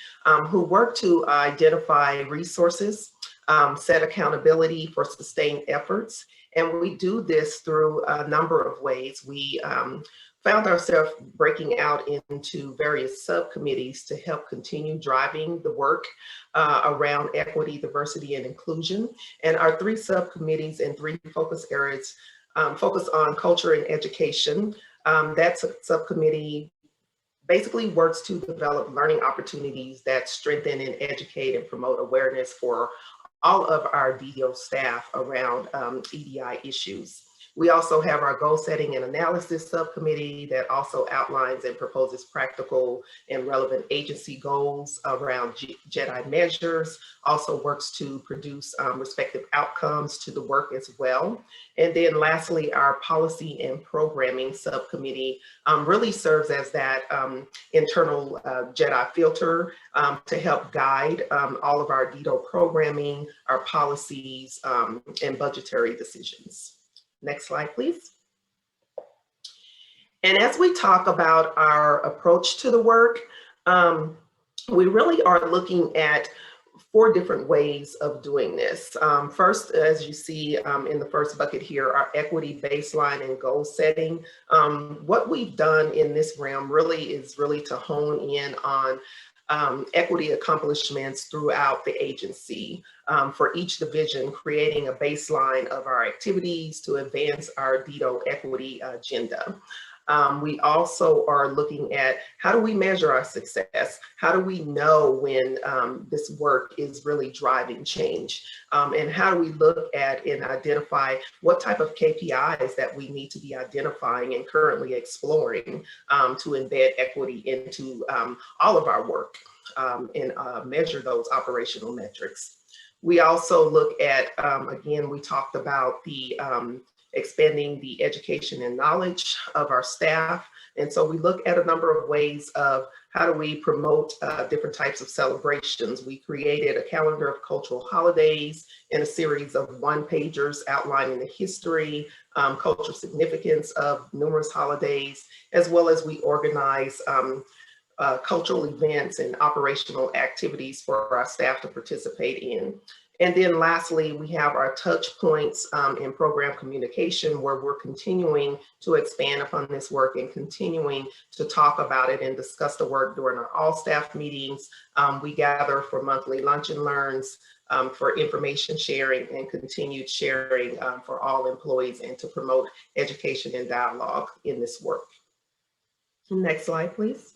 who work to identify resources, set accountability for sustained efforts. And we do this through a number of ways. We found ourselves breaking out into various subcommittees to help continue driving the work around equity, diversity, and inclusion. And our 3 subcommittees and 3 focus areas focus on culture and education. That subcommittee basically works to develop learning opportunities that strengthen and educate and promote awareness for all of our DEDO staff around EDI issues. We also have our goal setting and analysis subcommittee that also outlines and proposes practical and relevant agency goals around JEDI measures, also works to produce respective outcomes to the work as well. And then lastly, our policy and programming subcommittee really serves as that internal JEDI filter to help guide all of our DEDO programming, our policies, and budgetary decisions. Next slide, please. And as we talk about our approach to the work, we really are looking at 4 different ways of doing this. First, as you see in the first bucket here, our equity baseline and goal setting. What we've done in this realm really is to hone in on equity accomplishments throughout the agency for each division, creating a baseline of our activities to advance our DEDO equity agenda. We also are looking at how do we measure our success? How do we know when this work is really driving change? And how do we look at and identify what type of KPIs that we need to be identifying and currently exploring to embed equity into all of our work and measure those operational metrics. We also look at, again, we talked about the expanding the education and knowledge of our staff. And so we look at a number of ways of how do we promote different types of celebrations. We created a calendar of cultural holidays and a series of one-pagers outlining the history, cultural significance of numerous holidays, as well as we organize cultural events and operational activities for our staff to participate in. And then lastly, we have our touch points in program communication, where we're continuing to expand upon this work and continuing to talk about it and discuss the work during our all staff meetings. We gather for monthly lunch and learns, for information sharing and continued sharing for all employees, and to promote education and dialogue in this work. Next slide, please.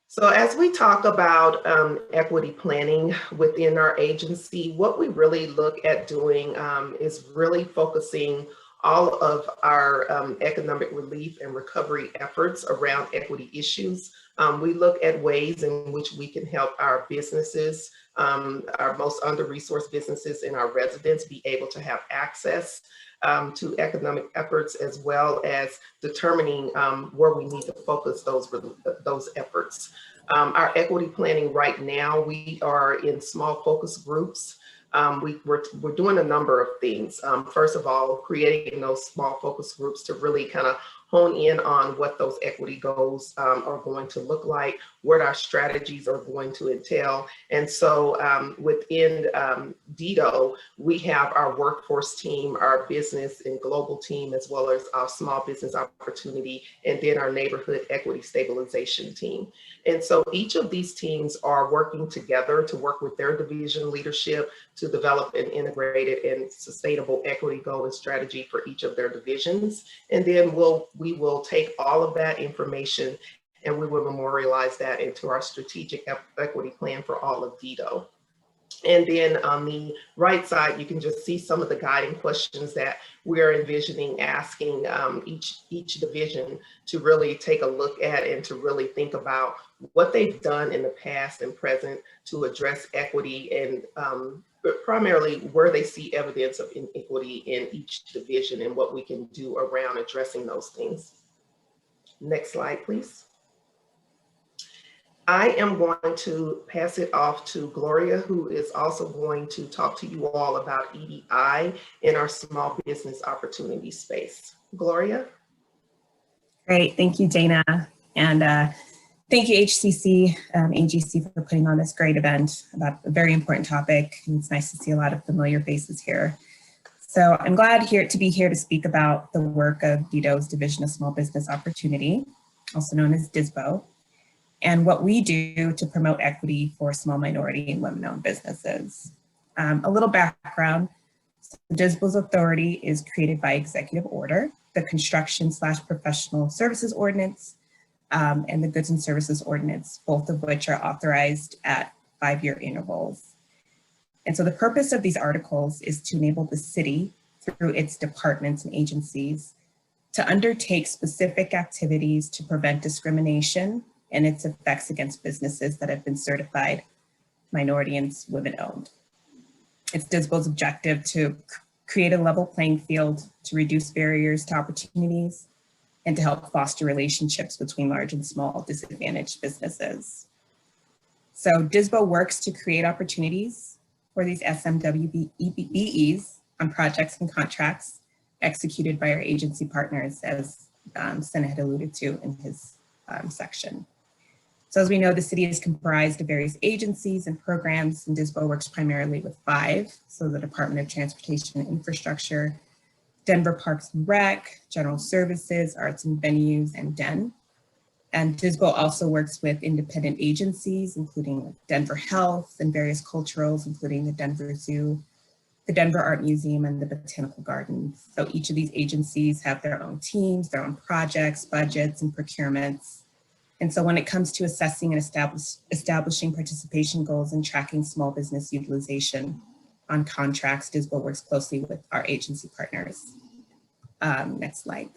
So as we talk about equity planning within our agency, what we really look at doing is really focusing all of our economic relief and recovery efforts around equity issues. We look at ways in which we can help our businesses, our most under-resourced businesses and our residents be able to have access to economic efforts, as well as determining where we need to focus those efforts. Our equity planning right now, we are in small focus groups. We're doing a number of things. First of all, creating those small focus groups to really kind of hone in on what those equity goals are going to look like, what our strategies are going to entail. And so within DIDO, we have our workforce team, our business and global team, as well as our small business opportunity, and then our neighborhood equity stabilization team. And so each of these teams are working together to work with their division leadership to develop an integrated and sustainable equity goal and strategy for each of their divisions. And then we will take all of that information and we will memorialize that into our strategic equity plan for all of DIDO. And then on the right side, you can just see some of the guiding questions that we're envisioning asking each division to really take a look at and to really think about what they've done in the past and present to address equity, and but primarily where they see evidence of inequity in each division and what we can do around addressing those things. Next slide, please. I am going to pass it off to Gloria, who is also going to talk to you all about EDI in our small business opportunity space. Gloria? Great, thank you, Dana. And thank you, HCC, AGC, for putting on this great event about a very important topic. And it's nice to see a lot of familiar faces here. So I'm glad to be here to speak about the work of DIDO's Division of Small Business Opportunity, also known as DSBO, and what we do to promote equity for small minority and women-owned businesses. A little background, DSBO's authority is created by executive order, the Construction/Professional Services Ordinance, and the Goods and Services Ordinance, both of which are authorized at 5-year intervals. And so the purpose of these articles is to enable the city, through its departments and agencies, to undertake specific activities to prevent discrimination and its effects against businesses that have been certified minority and women-owned. It's DSBO's objective to create a level playing field, to reduce barriers to opportunities, and to help foster relationships between large and small disadvantaged businesses. So DSBO works to create opportunities for these SMWBEs on projects and contracts executed by our agency partners, as Senna had alluded to in his section. So as we know, the city is comprised of various agencies and programs, and DSBO works primarily with 5. So the Department of Transportation and Infrastructure, Denver Parks and Rec, General Services, Arts and Venues, and DEN. And DSBO also works with independent agencies, including Denver Health and various culturals, including the Denver Zoo, the Denver Art Museum, and the Botanical Gardens. So each of these agencies have their own teams, their own projects, budgets, and procurements. And so when it comes to assessing and establishing participation goals and tracking small business utilization on contracts, DSBO works closely with our agency partners. Next slide.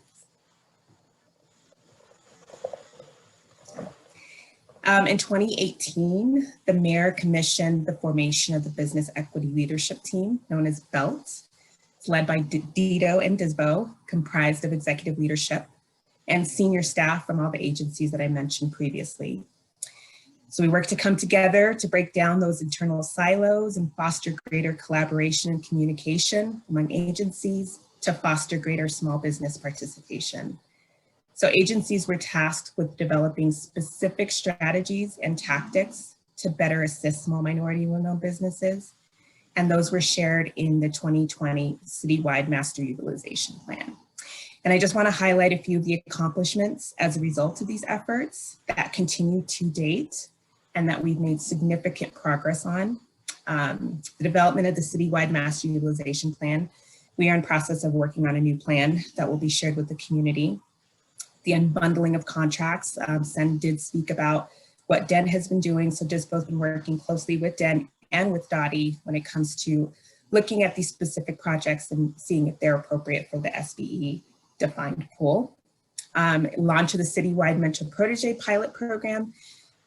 In 2018, the mayor commissioned the formation of the Business Equity Leadership Team, known as BELT. It's led by DIDO and DSBO, comprised of executive leadership and senior staff from all the agencies that I mentioned previously. So we work to come together to break down those internal silos and foster greater collaboration and communication among agencies to foster greater small business participation. So agencies were tasked with developing specific strategies and tactics to better assist small minority and women-owned businesses. And those were shared in the 2020 citywide master utilization plan. And I just want to highlight a few of the accomplishments as a result of these efforts that continue to date and that we've made significant progress on. The development of the citywide master utilization plan. We are in process of working on a new plan that will be shared with the community. The unbundling of contracts, Sen did speak about what DEN has been doing. So DSBO's been working closely with DEN and with DOTI when it comes to looking at these specific projects and seeing if they're appropriate for the SBE defined pool. Launch of the citywide Mentor Protege pilot program,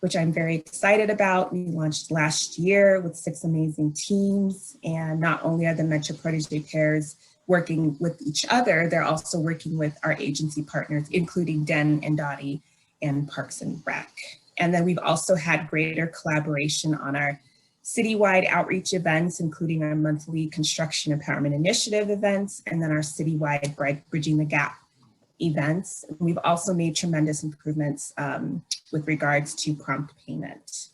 which I'm very excited about. We launched last year with 6 amazing teams. And not only are the Mentor Protege pairs working with each other, they're also working with our agency partners, including Den and Dottie and Parks and Rec. And then we've also had greater collaboration on our citywide outreach events, including our monthly Construction Empowerment Initiative events, and then our citywide Bridging the Gap events. We've also made tremendous improvements with regards to prompt payment.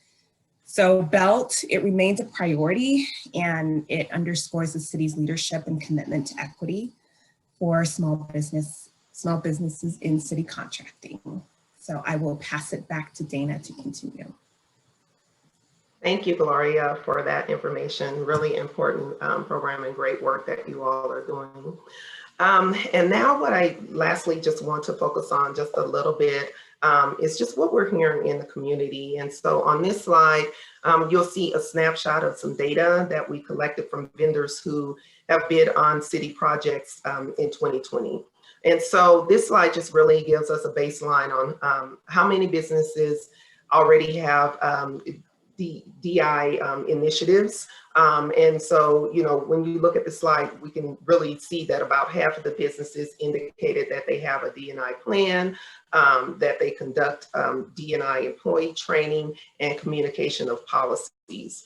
So BELT, it remains a priority, and it underscores the city's leadership and commitment to equity for small businesses in city contracting. So I will pass it back to Dana to continue. Thank you, Gloria, for that information. Really important program and great work that you all are doing. And now what I lastly just want to focus on just a little bit is just what we're hearing in the community. And so on this slide, you'll see a snapshot of some data that we collected from vendors who have bid on city projects in 2020. And so this slide just really gives us a baseline on how many businesses already have the DI initiatives. And so, you know, when you look at the slide, we can really see that about half of the businesses indicated that they have a D&I plan, that they conduct D&I employee training and communication of policies.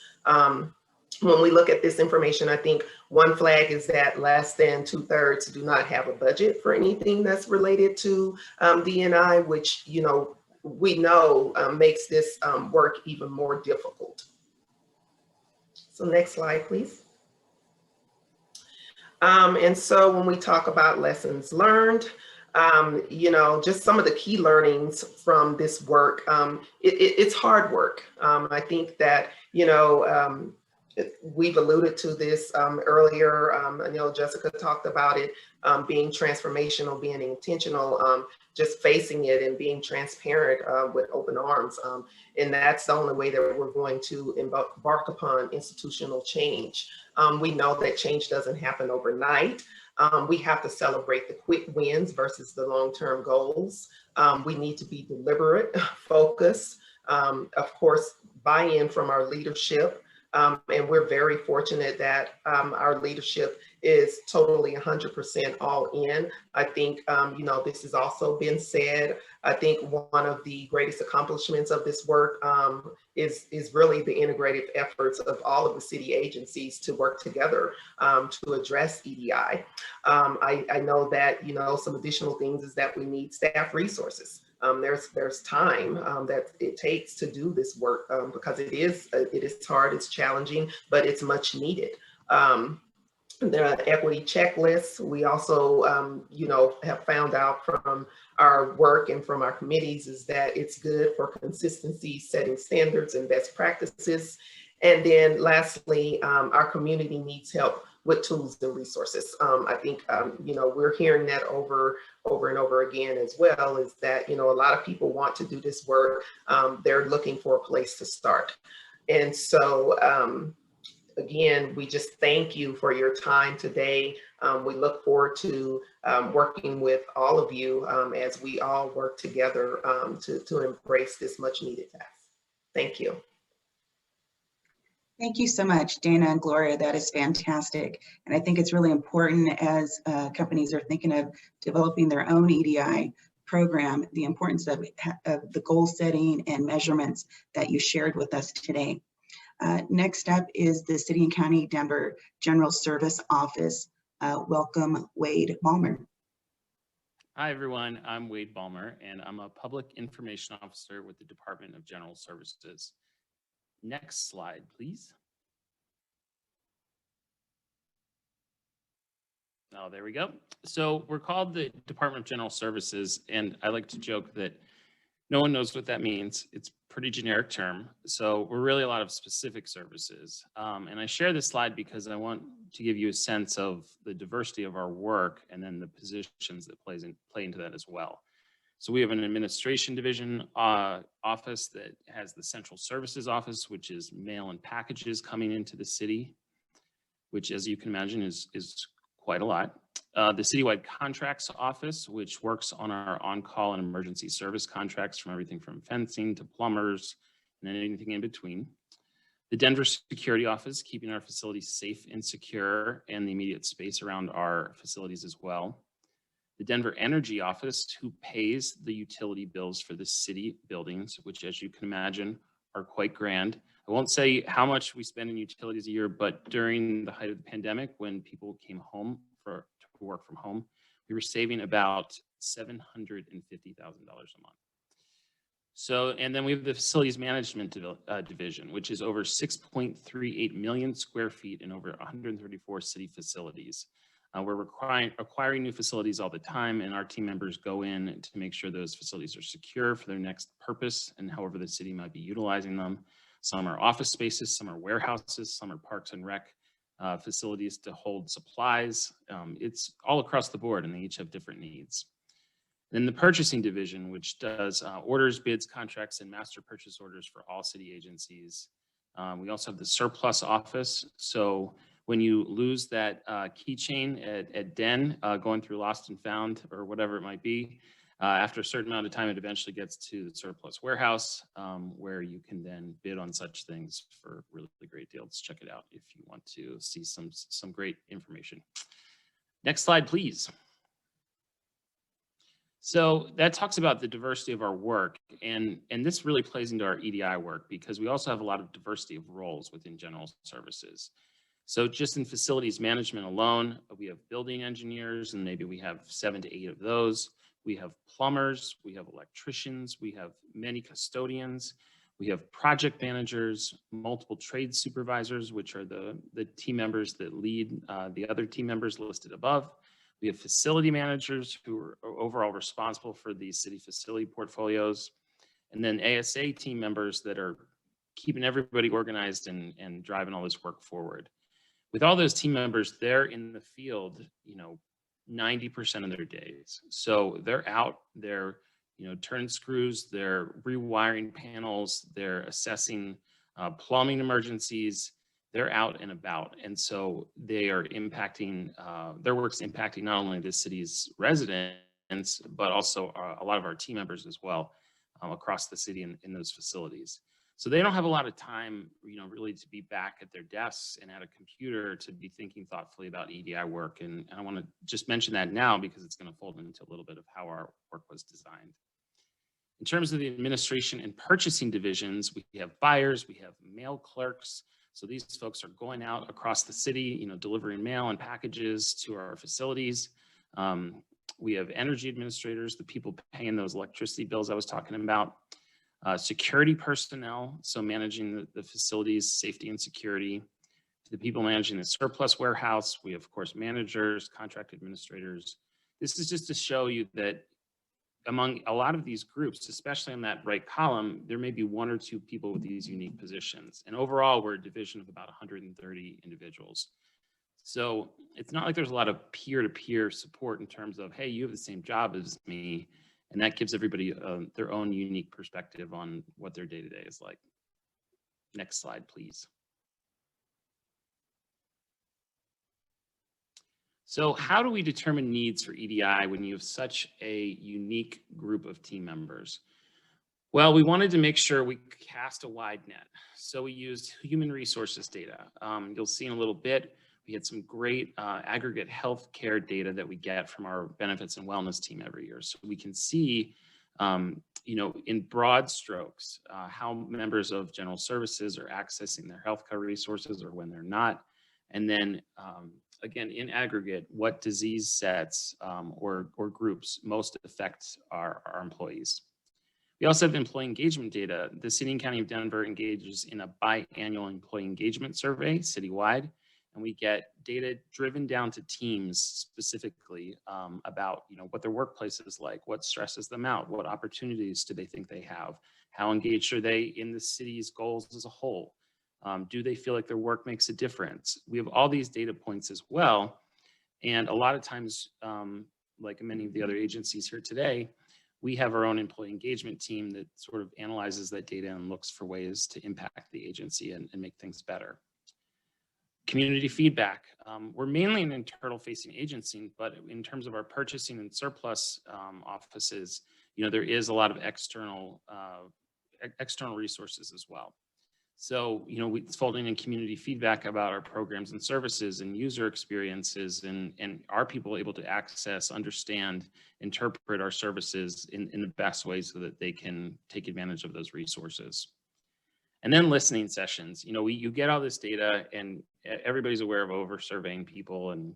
When we look at this information, I think one flag is that less than 2/3 do not have a budget for anything that's related to D&I, which, you know, we know makes this work even more difficult. So next slide, please. And so when we talk about lessons learned, you know, just some of the key learnings from this work, it's hard work. I think that, you know, we've alluded to this earlier. I know Jessica talked about it being transformational, being intentional, just facing it and being transparent with open arms. And that's the only way that we're going to embark upon institutional change. We know that change doesn't happen overnight. We have to celebrate the quick wins versus the long-term goals. We need to be deliberate, focused, of course, buy-in from our leadership. And we're very fortunate that our leadership is totally 100% all in. I think, you know, this has also been said. I think one of the greatest accomplishments of this work is really the integrative efforts of all of the city agencies to work together to address EDI. I know that, you know, some additional things is that we need staff resources. There's time that it takes to do this work because it is hard, it's challenging, but it's much needed. The equity checklists, we also, you know, have found out from our work and from our committees is that it's good for consistency, setting standards and best practices. And then lastly, our community needs help with tools and resources. I think, you know, we're hearing that over and over again as well, is that, you know, a lot of people want to do this work. They're looking for a place to start. And so, again, we just thank you for your time today. We look forward to working with all of you as we all work together to embrace this much needed task. Thank you. Thank you so much, Dana and Gloria. That is fantastic. And I think it's really important as companies are thinking of developing their own EDI program, the importance of the goal setting and measurements that you shared with us today. Next up is the City and County Denver General Service Office. Welcome, Wade Balmer. Hi, everyone. I'm Wade Balmer, and I'm a Public Information Officer with the Department of General Services. Next slide, please. Oh, there we go. So we're called the Department of General Services, and I like to joke that no one knows what that means. It's a pretty generic term. So we're really a lot of specific services. And I share this slide because I want to give you a sense of the diversity of our work and then the positions that play into that as well. So we have an administration division office that has the central services office, which is mail and packages coming into the city, which, as you can imagine, is quite a lot. The citywide contracts office, which works on our on-call and emergency service contracts from everything from fencing to plumbers and anything in between. The Denver Security Office, keeping our facilities safe and secure, and the immediate space around our facilities as well. The Denver Energy Office, who pays the utility bills for the city buildings, which, as you can imagine, are quite grand. I won't say how much we spend in utilities a year, but during the height of the pandemic, when people came home to work from home, we were saving about $750,000 a month. So, and then we have the Facilities Management Division, which is over 6.38 million square feet in over 134 city facilities. We're acquiring new facilities all the time, and our team members go in to make sure those facilities are secure for their next purpose and however the city might be utilizing them. Some are office spaces, some are warehouses, some are parks and rec facilities to hold supplies. It's all across the board, and they each have different needs. Then the Purchasing Division, which does orders, bids, contracts, and master purchase orders for all city agencies. We also have the Surplus Office. So when you lose that keychain at Den, going through Lost and Found or whatever it might be, after a certain amount of time, it eventually gets to the surplus warehouse, where you can then bid on such things for really great deals. Check it out if you want to see some great information. Next slide, please. So that talks about the diversity of our work, and this really plays into our EDI work because we also have a lot of diversity of roles within general services. So just in facilities management alone, we have building engineers, and maybe we have 7 to 8 of those. We have plumbers, we have electricians, we have many custodians, we have project managers, multiple trade supervisors, which are the team members that lead the other team members listed above. We have facility managers who are overall responsible for the city facility portfolios, and then ASA team members that are keeping everybody organized and driving all this work forward. With all those team members, they're in the field, 90% of their days. So they're out, they're, turning screws, they're rewiring panels, they're assessing plumbing emergencies, they're out and about. And so they are impacting, their work's impacting not only the city's residents, but also a lot of our team members as well across the city in those facilities. So they don't have a lot of time, really to be back at their desks and at a computer to be thinking thoughtfully about EDI work. And I want to just mention that now because it's going to fold into a little bit of how our work was designed. In terms of the administration and purchasing divisions, we have buyers, we have mail clerks. So these folks are going out across the city, delivering mail and packages to our facilities. We have energy administrators, the people paying those electricity bills I was talking about. Security personnel, so managing the facilities, safety and security. The people managing the surplus warehouse, we have, of course, managers, contract administrators. This is just to show you that among a lot of these groups, especially on that right column, there may be 1 or 2 people with these unique positions. And overall, we're a division of about 130 individuals. So it's not like there's a lot of peer-to-peer support in terms of, hey, you have the same job as me. And that gives everybody their own unique perspective on what their day-to-day is like. Next slide, please. So how do we determine needs for EDI when you have such a unique group of team members? Well, we wanted to make sure we cast a wide net. So we used human resources data. You'll see in a little bit, we had some great aggregate healthcare data that we get from our benefits and wellness team every year. So we can see, in broad strokes, how members of general services are accessing their healthcare resources or when they're not. And then, again, in aggregate, what disease sets or groups most affect our employees. We also have employee engagement data. The City and County of Denver engages in a biannual employee engagement survey citywide. And we get data driven down to teams specifically about what their workplace is like, what stresses them out, what opportunities do they think they have, how engaged are they in the city's goals as a whole, do they feel like their work makes a difference. We have all these data points as well, and a lot of times, like many of the other agencies here today, we have our own employee engagement team that sort of analyzes that data and looks for ways to impact the agency and make things better. Community feedback. We're mainly an internal facing agency, but in terms of our purchasing and surplus offices, there is a lot of external resources as well. So, it's folding in community feedback about our programs and services and user experiences, and are people able to access, understand, interpret our services in the best way so that they can take advantage of those resources. And then listening sessions, you get all this data and everybody's aware of over surveying people and,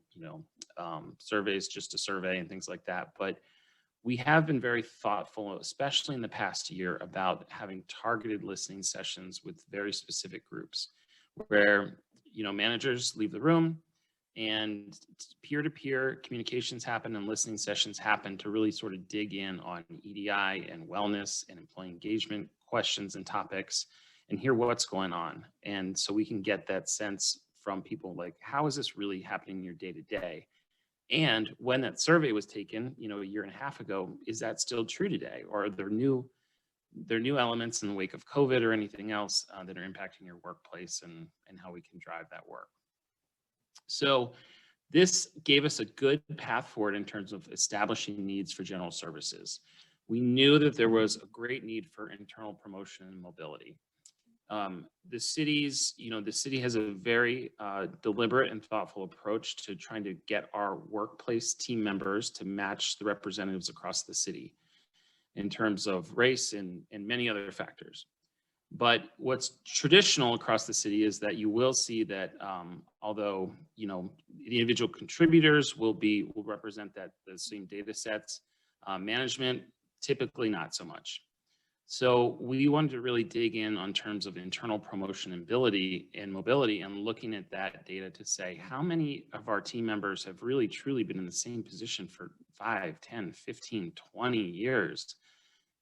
surveys just to survey and things like that. But we have been very thoughtful, especially in the past year, about having targeted listening sessions with very specific groups where, managers leave the room and peer-to-peer communications happen and listening sessions happen to really sort of dig in on EDI and wellness and employee engagement questions and topics and hear what's going on. And so we can get that sense from people like, how is this really happening in your day-to-day? And when that survey was taken, a year and a half ago, is that still true today? Or are there new elements in the wake of COVID or anything else that are impacting your workplace and how we can drive that work? So this gave us a good path forward in terms of establishing needs for general services. We knew that there was a great need for internal promotion and mobility. The city has a very deliberate and thoughtful approach to trying to get our workplace team members to match the representatives across the city in terms of race and many other factors. But what's traditional across the city is that you will see that although the individual contributors will represent the same data sets, management typically not so much. So we wanted to really dig in on terms of internal promotion ability and mobility and looking at that data to say how many of our team members have really truly been in the same position for 5, 10, 15, 20 years.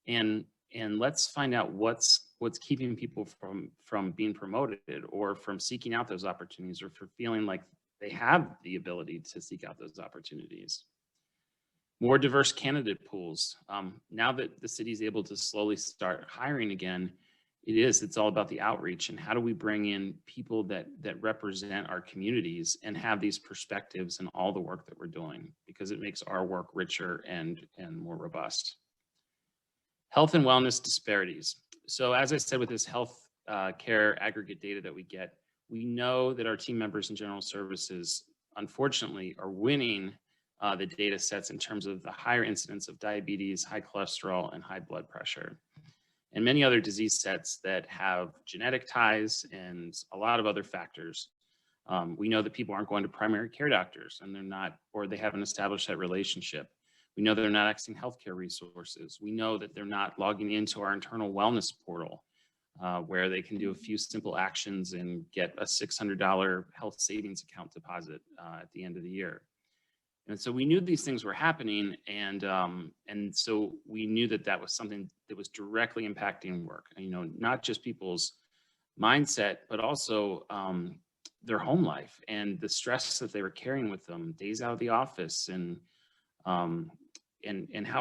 And let's find out what's keeping people from being promoted or from seeking out those opportunities or for feeling like they have the ability to seek out those opportunities. More diverse candidate pools. Now that the city is able to slowly start hiring again, it's all about the outreach and how do we bring in people that represent our communities and have these perspectives in all the work that we're doing, because it makes our work richer and more robust. Health and wellness disparities. So as I said, with this health care aggregate data that we get, we know that our team members in general services, unfortunately, are winning the data sets in terms of the higher incidence of diabetes, high cholesterol, and high blood pressure, and many other disease sets that have genetic ties and a lot of other factors. We know that people aren't going to primary care doctors and they're not, or they haven't established that relationship. We know they're not accessing healthcare resources. We know that they're not logging into our internal wellness portal where they can do a few simple actions and get a $600 health savings account deposit at the end of the year. And so we knew these things were happening, and so we knew that was something that was directly impacting work. Not just people's mindset, but also their home life and the stress that they were carrying with them, days out of the office, and how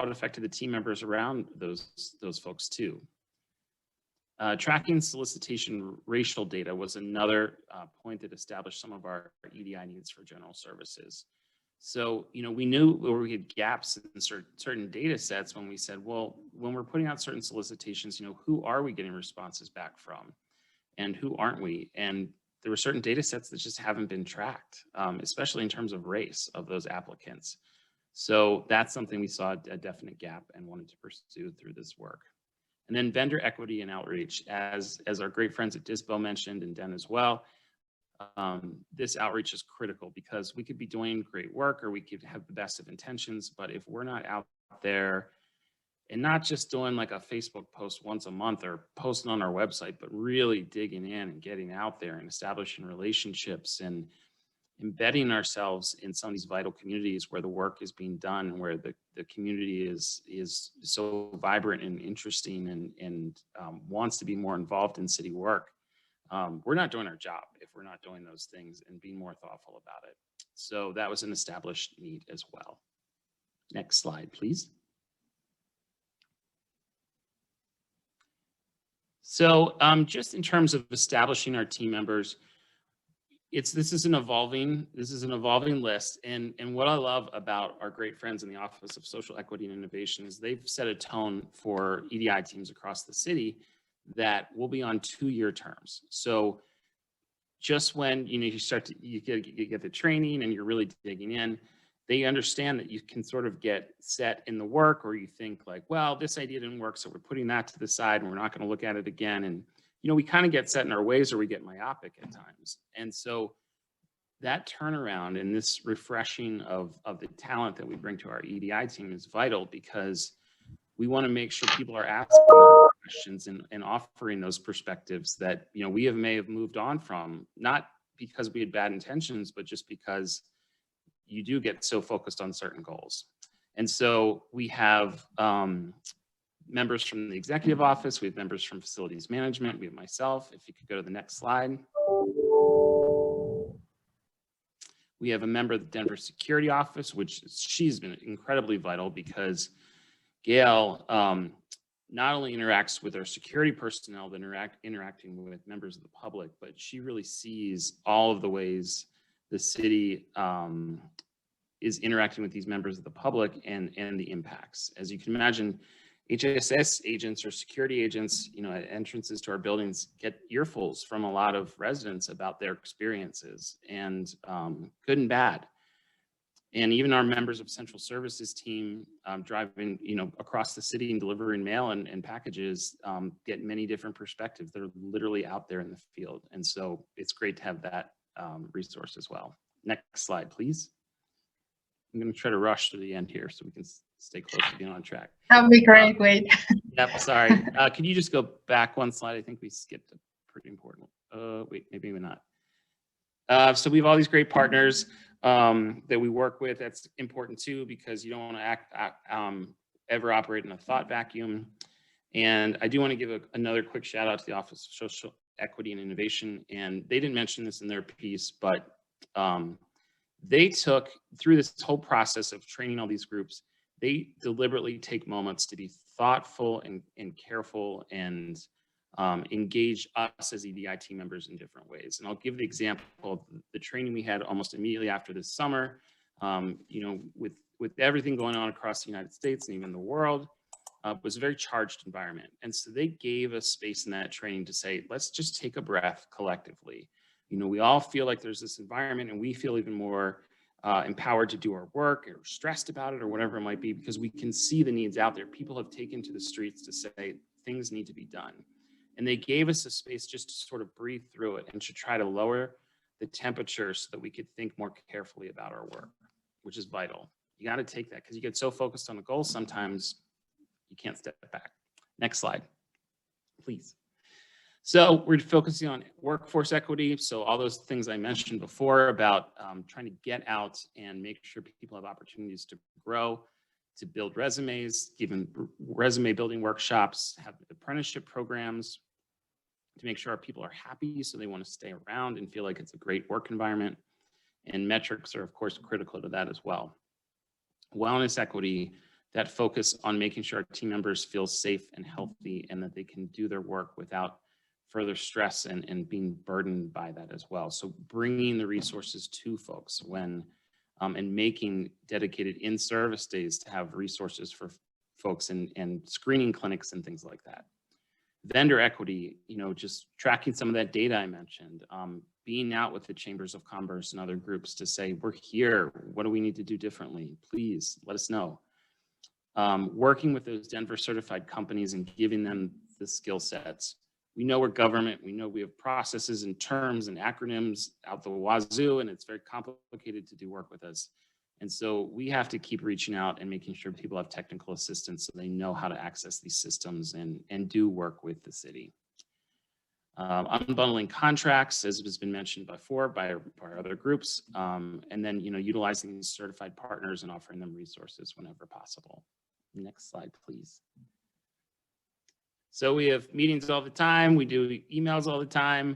it affected the team members around those folks too. Tracking solicitation racial data was another point that established some of our EDI needs for general services. So, we knew where we had gaps in certain data sets when we said, well, when we're putting out certain solicitations, who are we getting responses back from and who aren't we? And there were certain data sets that just haven't been tracked, especially in terms of race of those applicants. So that's something we saw a definite gap and wanted to pursue through this work. And then vendor equity and outreach, as our great friends at DISBO mentioned and Den as well. This outreach is critical because we could be doing great work or we could have the best of intentions, but if we're not out there and not just doing like a Facebook post once a month or posting on our website, but really digging in and getting out there and establishing relationships and embedding ourselves in some of these vital communities where the work is being done and where the community is so vibrant and interesting and wants to be more involved in city work. We're not doing our job if we're not doing those things and being more thoughtful about it. So that was an established need as well. Next slide, please. So just in terms of establishing our team members, this is an evolving list. And what I love about our great friends in the Office of Social Equity and Innovation is they've set a tone for EDI teams across the city that will be on 2-year terms. So just when you start to you get the training and you're really digging in, they understand that you can sort of get set in the work, or you think like, well, this idea didn't work, so we're putting that to the side and we're not going to look at it again. And we kind of get set in our ways, or we get myopic at times. And so that turnaround and this refreshing of the talent that we bring to our EDI team is vital, because we want to make sure people are asking questions and offering those perspectives that we may have moved on from, not because we had bad intentions, but just because you do get so focused on certain goals. And so we have members from the executive office, we have members from facilities management, we have myself. If you could go to the next slide. We have a member of the Denver Security Office, which she's been incredibly vital, because Gail not only interacts with our security personnel, but interacting with members of the public, but she really sees all of the ways the city is interacting with these members of the public and the impacts. As you can imagine, HSS agents or security agents, at entrances to our buildings get earfuls from a lot of residents about their experiences, and good and bad. And even our members of central services team driving, across the city and delivering mail and packages get many different perspectives. They're literally out there in the field. And so it's great to have that resource as well. Next slide, please. I'm going to try to rush to the end here so we can stay close to being on track. That'd be great. Wait. Yep, sorry. Can you just go back one slide? I think we skipped a pretty important one. Wait, maybe not. So we have all these great partners that we work with. That's important too, because you don't want to ever operate in a thought vacuum. And I do want to give another quick shout out to the Office of Social Equity and Innovation. And they didn't mention this in their piece, but they took, through this whole process of training all these groups, they deliberately take moments to be thoughtful and careful and engage us as EDI team members in different ways. And I'll give the example of the training we had almost immediately after this summer. With everything going on across the United States and even the world, was a very charged environment. And so they gave us space in that training to say, let's just take a breath collectively. We all feel like there's this environment, and we feel even more empowered to do our work, or stressed about it, or whatever it might be, because we can see the needs out there. People have taken to the streets to say things need to be done. And they gave us a space just to sort of breathe through it and to try to lower the temperature so that we could think more carefully about our work, which is vital. You got to take that, because you get so focused on the goals sometimes you can't step back. Next slide, please. So we're focusing on workforce equity. So all those things I mentioned before about trying to get out and make sure people have opportunities to grow, to build resumes, given resume building workshops, have apprenticeship programs, to make sure our people are happy so they want to stay around and feel like it's a great work environment. And metrics are, of course, critical to that as well. Wellness equity, that focus on making sure our team members feel safe and healthy and that they can do their work without further stress and being burdened by that as well. So bringing the resources to folks when and making dedicated in-service days to have resources for folks and screening clinics and things like that. Vendor equity, just tracking some of that data I mentioned, being out with the chambers of commerce and other groups to say, we're here, what do we need to do differently? Please let us know. Working with those Denver certified companies and giving them the skill sets. We know we're government, we know we have processes and terms and acronyms out the wazoo, and it's very complicated to do work with us. And so we have to keep reaching out and making sure people have technical assistance so they know how to access these systems and do work with the city. Unbundling contracts, as has been mentioned before by our other groups, and then utilizing these certified partners and offering them resources whenever possible. Next slide, please. So we have meetings all the time. We do emails all the time.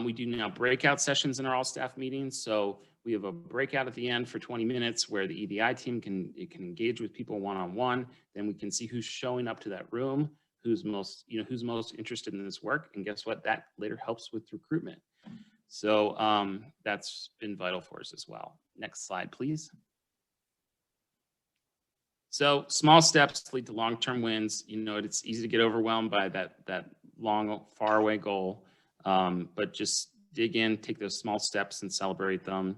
We do now breakout sessions in our all staff meetings. So we have a breakout at the end for 20 minutes where the EDI team can engage with people one-on-one. Then we can see who's showing up to that room, who's most interested in this work. And guess what? That later helps with recruitment. So that's been vital for us as well. Next slide, please. So small steps lead to long-term wins. It's easy to get overwhelmed by that long, far away goal, but just dig in, take those small steps and celebrate them.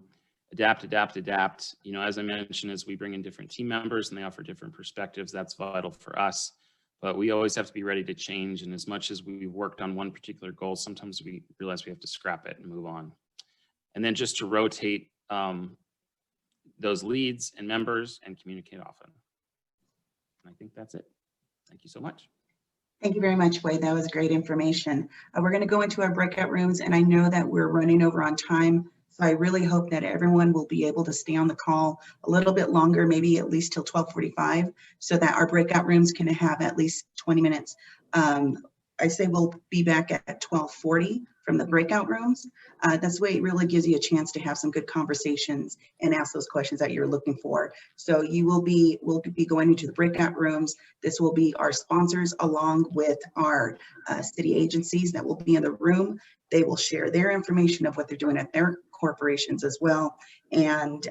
Adapt, adapt, adapt. You know, as I mentioned, as we bring in different team members and they offer different perspectives, that's vital for us. But we always have to be ready to change. And as much as we worked on one particular goal, sometimes we realize we have to scrap it and move on. And then just to rotate those leads and members and communicate often. I think that's it. Thank you so much. Thank you very much, Wade. That was great information. We're going to go into our breakout rooms, and I know that we're running over on time. So I really hope that everyone will be able to stay on the call a little bit longer, maybe at least till 12:45, so that our breakout rooms can have at least 20 minutes. I say we'll be back at 12:40 from the breakout rooms. That's the way it really gives you a chance to have some good conversations and ask those questions that you're looking for. So we'll be going into the breakout rooms. This will be our sponsors along with our city agencies that will be in the room. They will share their information of what they're doing at their corporations as well. And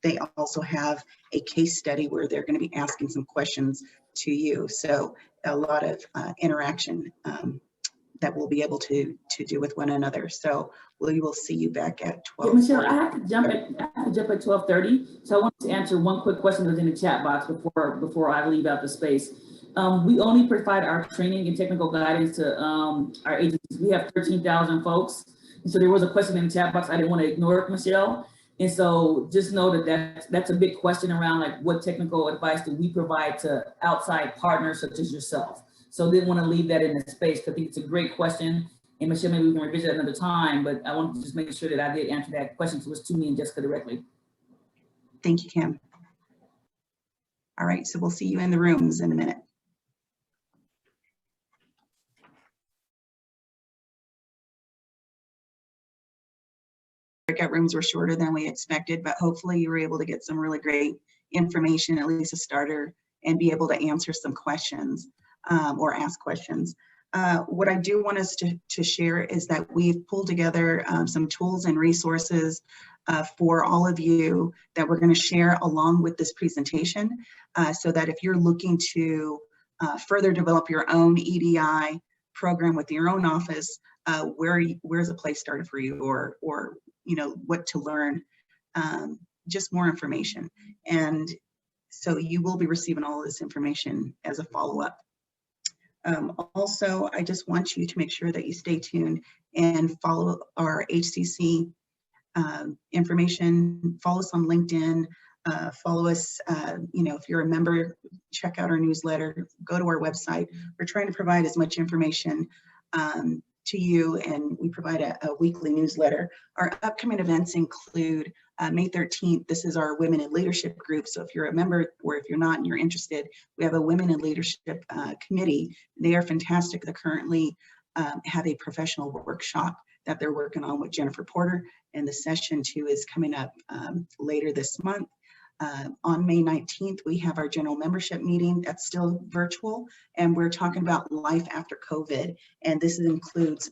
they also have a case study where they're going to be asking some questions to you. So a lot of interaction that we'll be able to do with one another. So we will see you back at 12. Yeah, Michelle, I have to jump at 12:30. So I wanted to answer one quick question that was in the chat box before I leave out the space. We only provide our training and technical guidance to our agencies. We have 13,000 folks. And so there was a question in the chat box. I didn't want to ignore it, Michelle. And so just know that that's a big question around like what technical advice do we provide to outside partners such as yourself. So didn't want to leave that in the space because I think it's a great question. And Michelle, maybe we can revisit it another time, but I wanted to just make sure that I did answer that question because it was to me and Jessica directly. Thank you, Kim. All right, so we'll see you in the rooms in a minute. Breakout rooms were shorter than we expected, but hopefully you were able to get some really great information, at least a starter, and be able to answer some questions or ask questions. What I do want us to share is that we've pulled together some tools and resources for all of you that we're going to share along with this presentation so that if you're looking to further develop your own EDI program with your own office, where's a place started for you, or you know what to learn, just more information. And so you will be receiving all of this information as a follow-up. Also, I just want you to make sure that you stay tuned and follow our HCC information. Follow us on LinkedIn. Follow us, you know, if you're a member, check out our newsletter, go to our website. We're trying to provide as much information to you, and we provide a weekly newsletter. Our upcoming events include May 13th, this is our Women in Leadership group. So if you're a member or if you're not and you're interested, we have a Women in Leadership committee. They are fantastic. They currently have a professional workshop that they're working on with Jennifer Porter, and the session 2 is coming up later this month. On May 19th, we have our general membership meeting that's still virtual, and we're talking about life after COVID. And this includes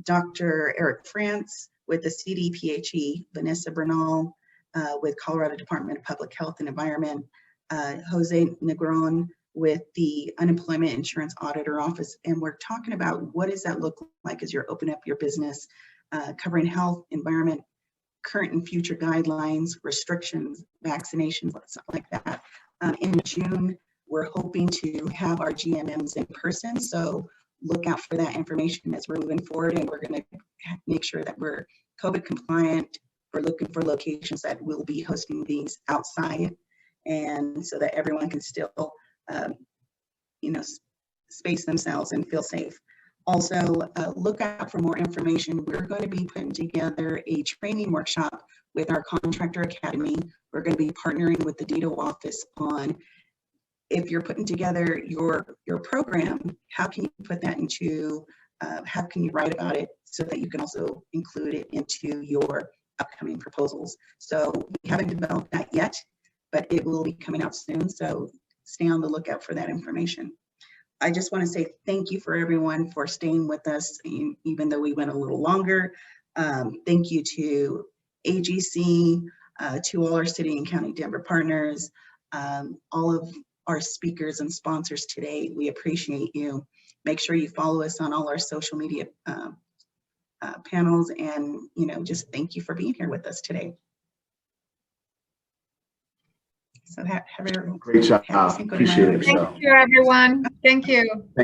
Dr. Eric France with the CDPHE, Vanessa Bernal with Colorado Department of Public Health and Environment, Jose Negron with the Unemployment Insurance Auditor Office. And we're talking about what does that look like as you're opening up your business, covering health, environment, current and future guidelines, restrictions, vaccinations, stuff like that. In June, we're hoping to have our GMMs in person. So look out for that information as we're moving forward, and we're going to make sure that we're COVID compliant. We're looking for locations that will be hosting these outside, and so that everyone can still, you know, space themselves and feel safe. Also, look out for more information. We're going to be putting together a training workshop with our Contractor Academy. We're going to be partnering with the DITO office on, if you're putting together your program, how can you put that into, how can you write about it so that you can also include it into your upcoming proposals. So we haven't developed that yet, but it will be coming out soon. So stay on the lookout for that information. I just want to say thank you for everyone for staying with us, even though we went a little longer. Thank you to AGC, to all our city and county Denver partners, all of our speakers and sponsors today. We appreciate you. make sure you follow us on all our social media panels, and just thank you for being here with us today. So have a Great job. have a Cinco de Appreciate Mayo. it, Thank Michelle. you, everyone. Thank you.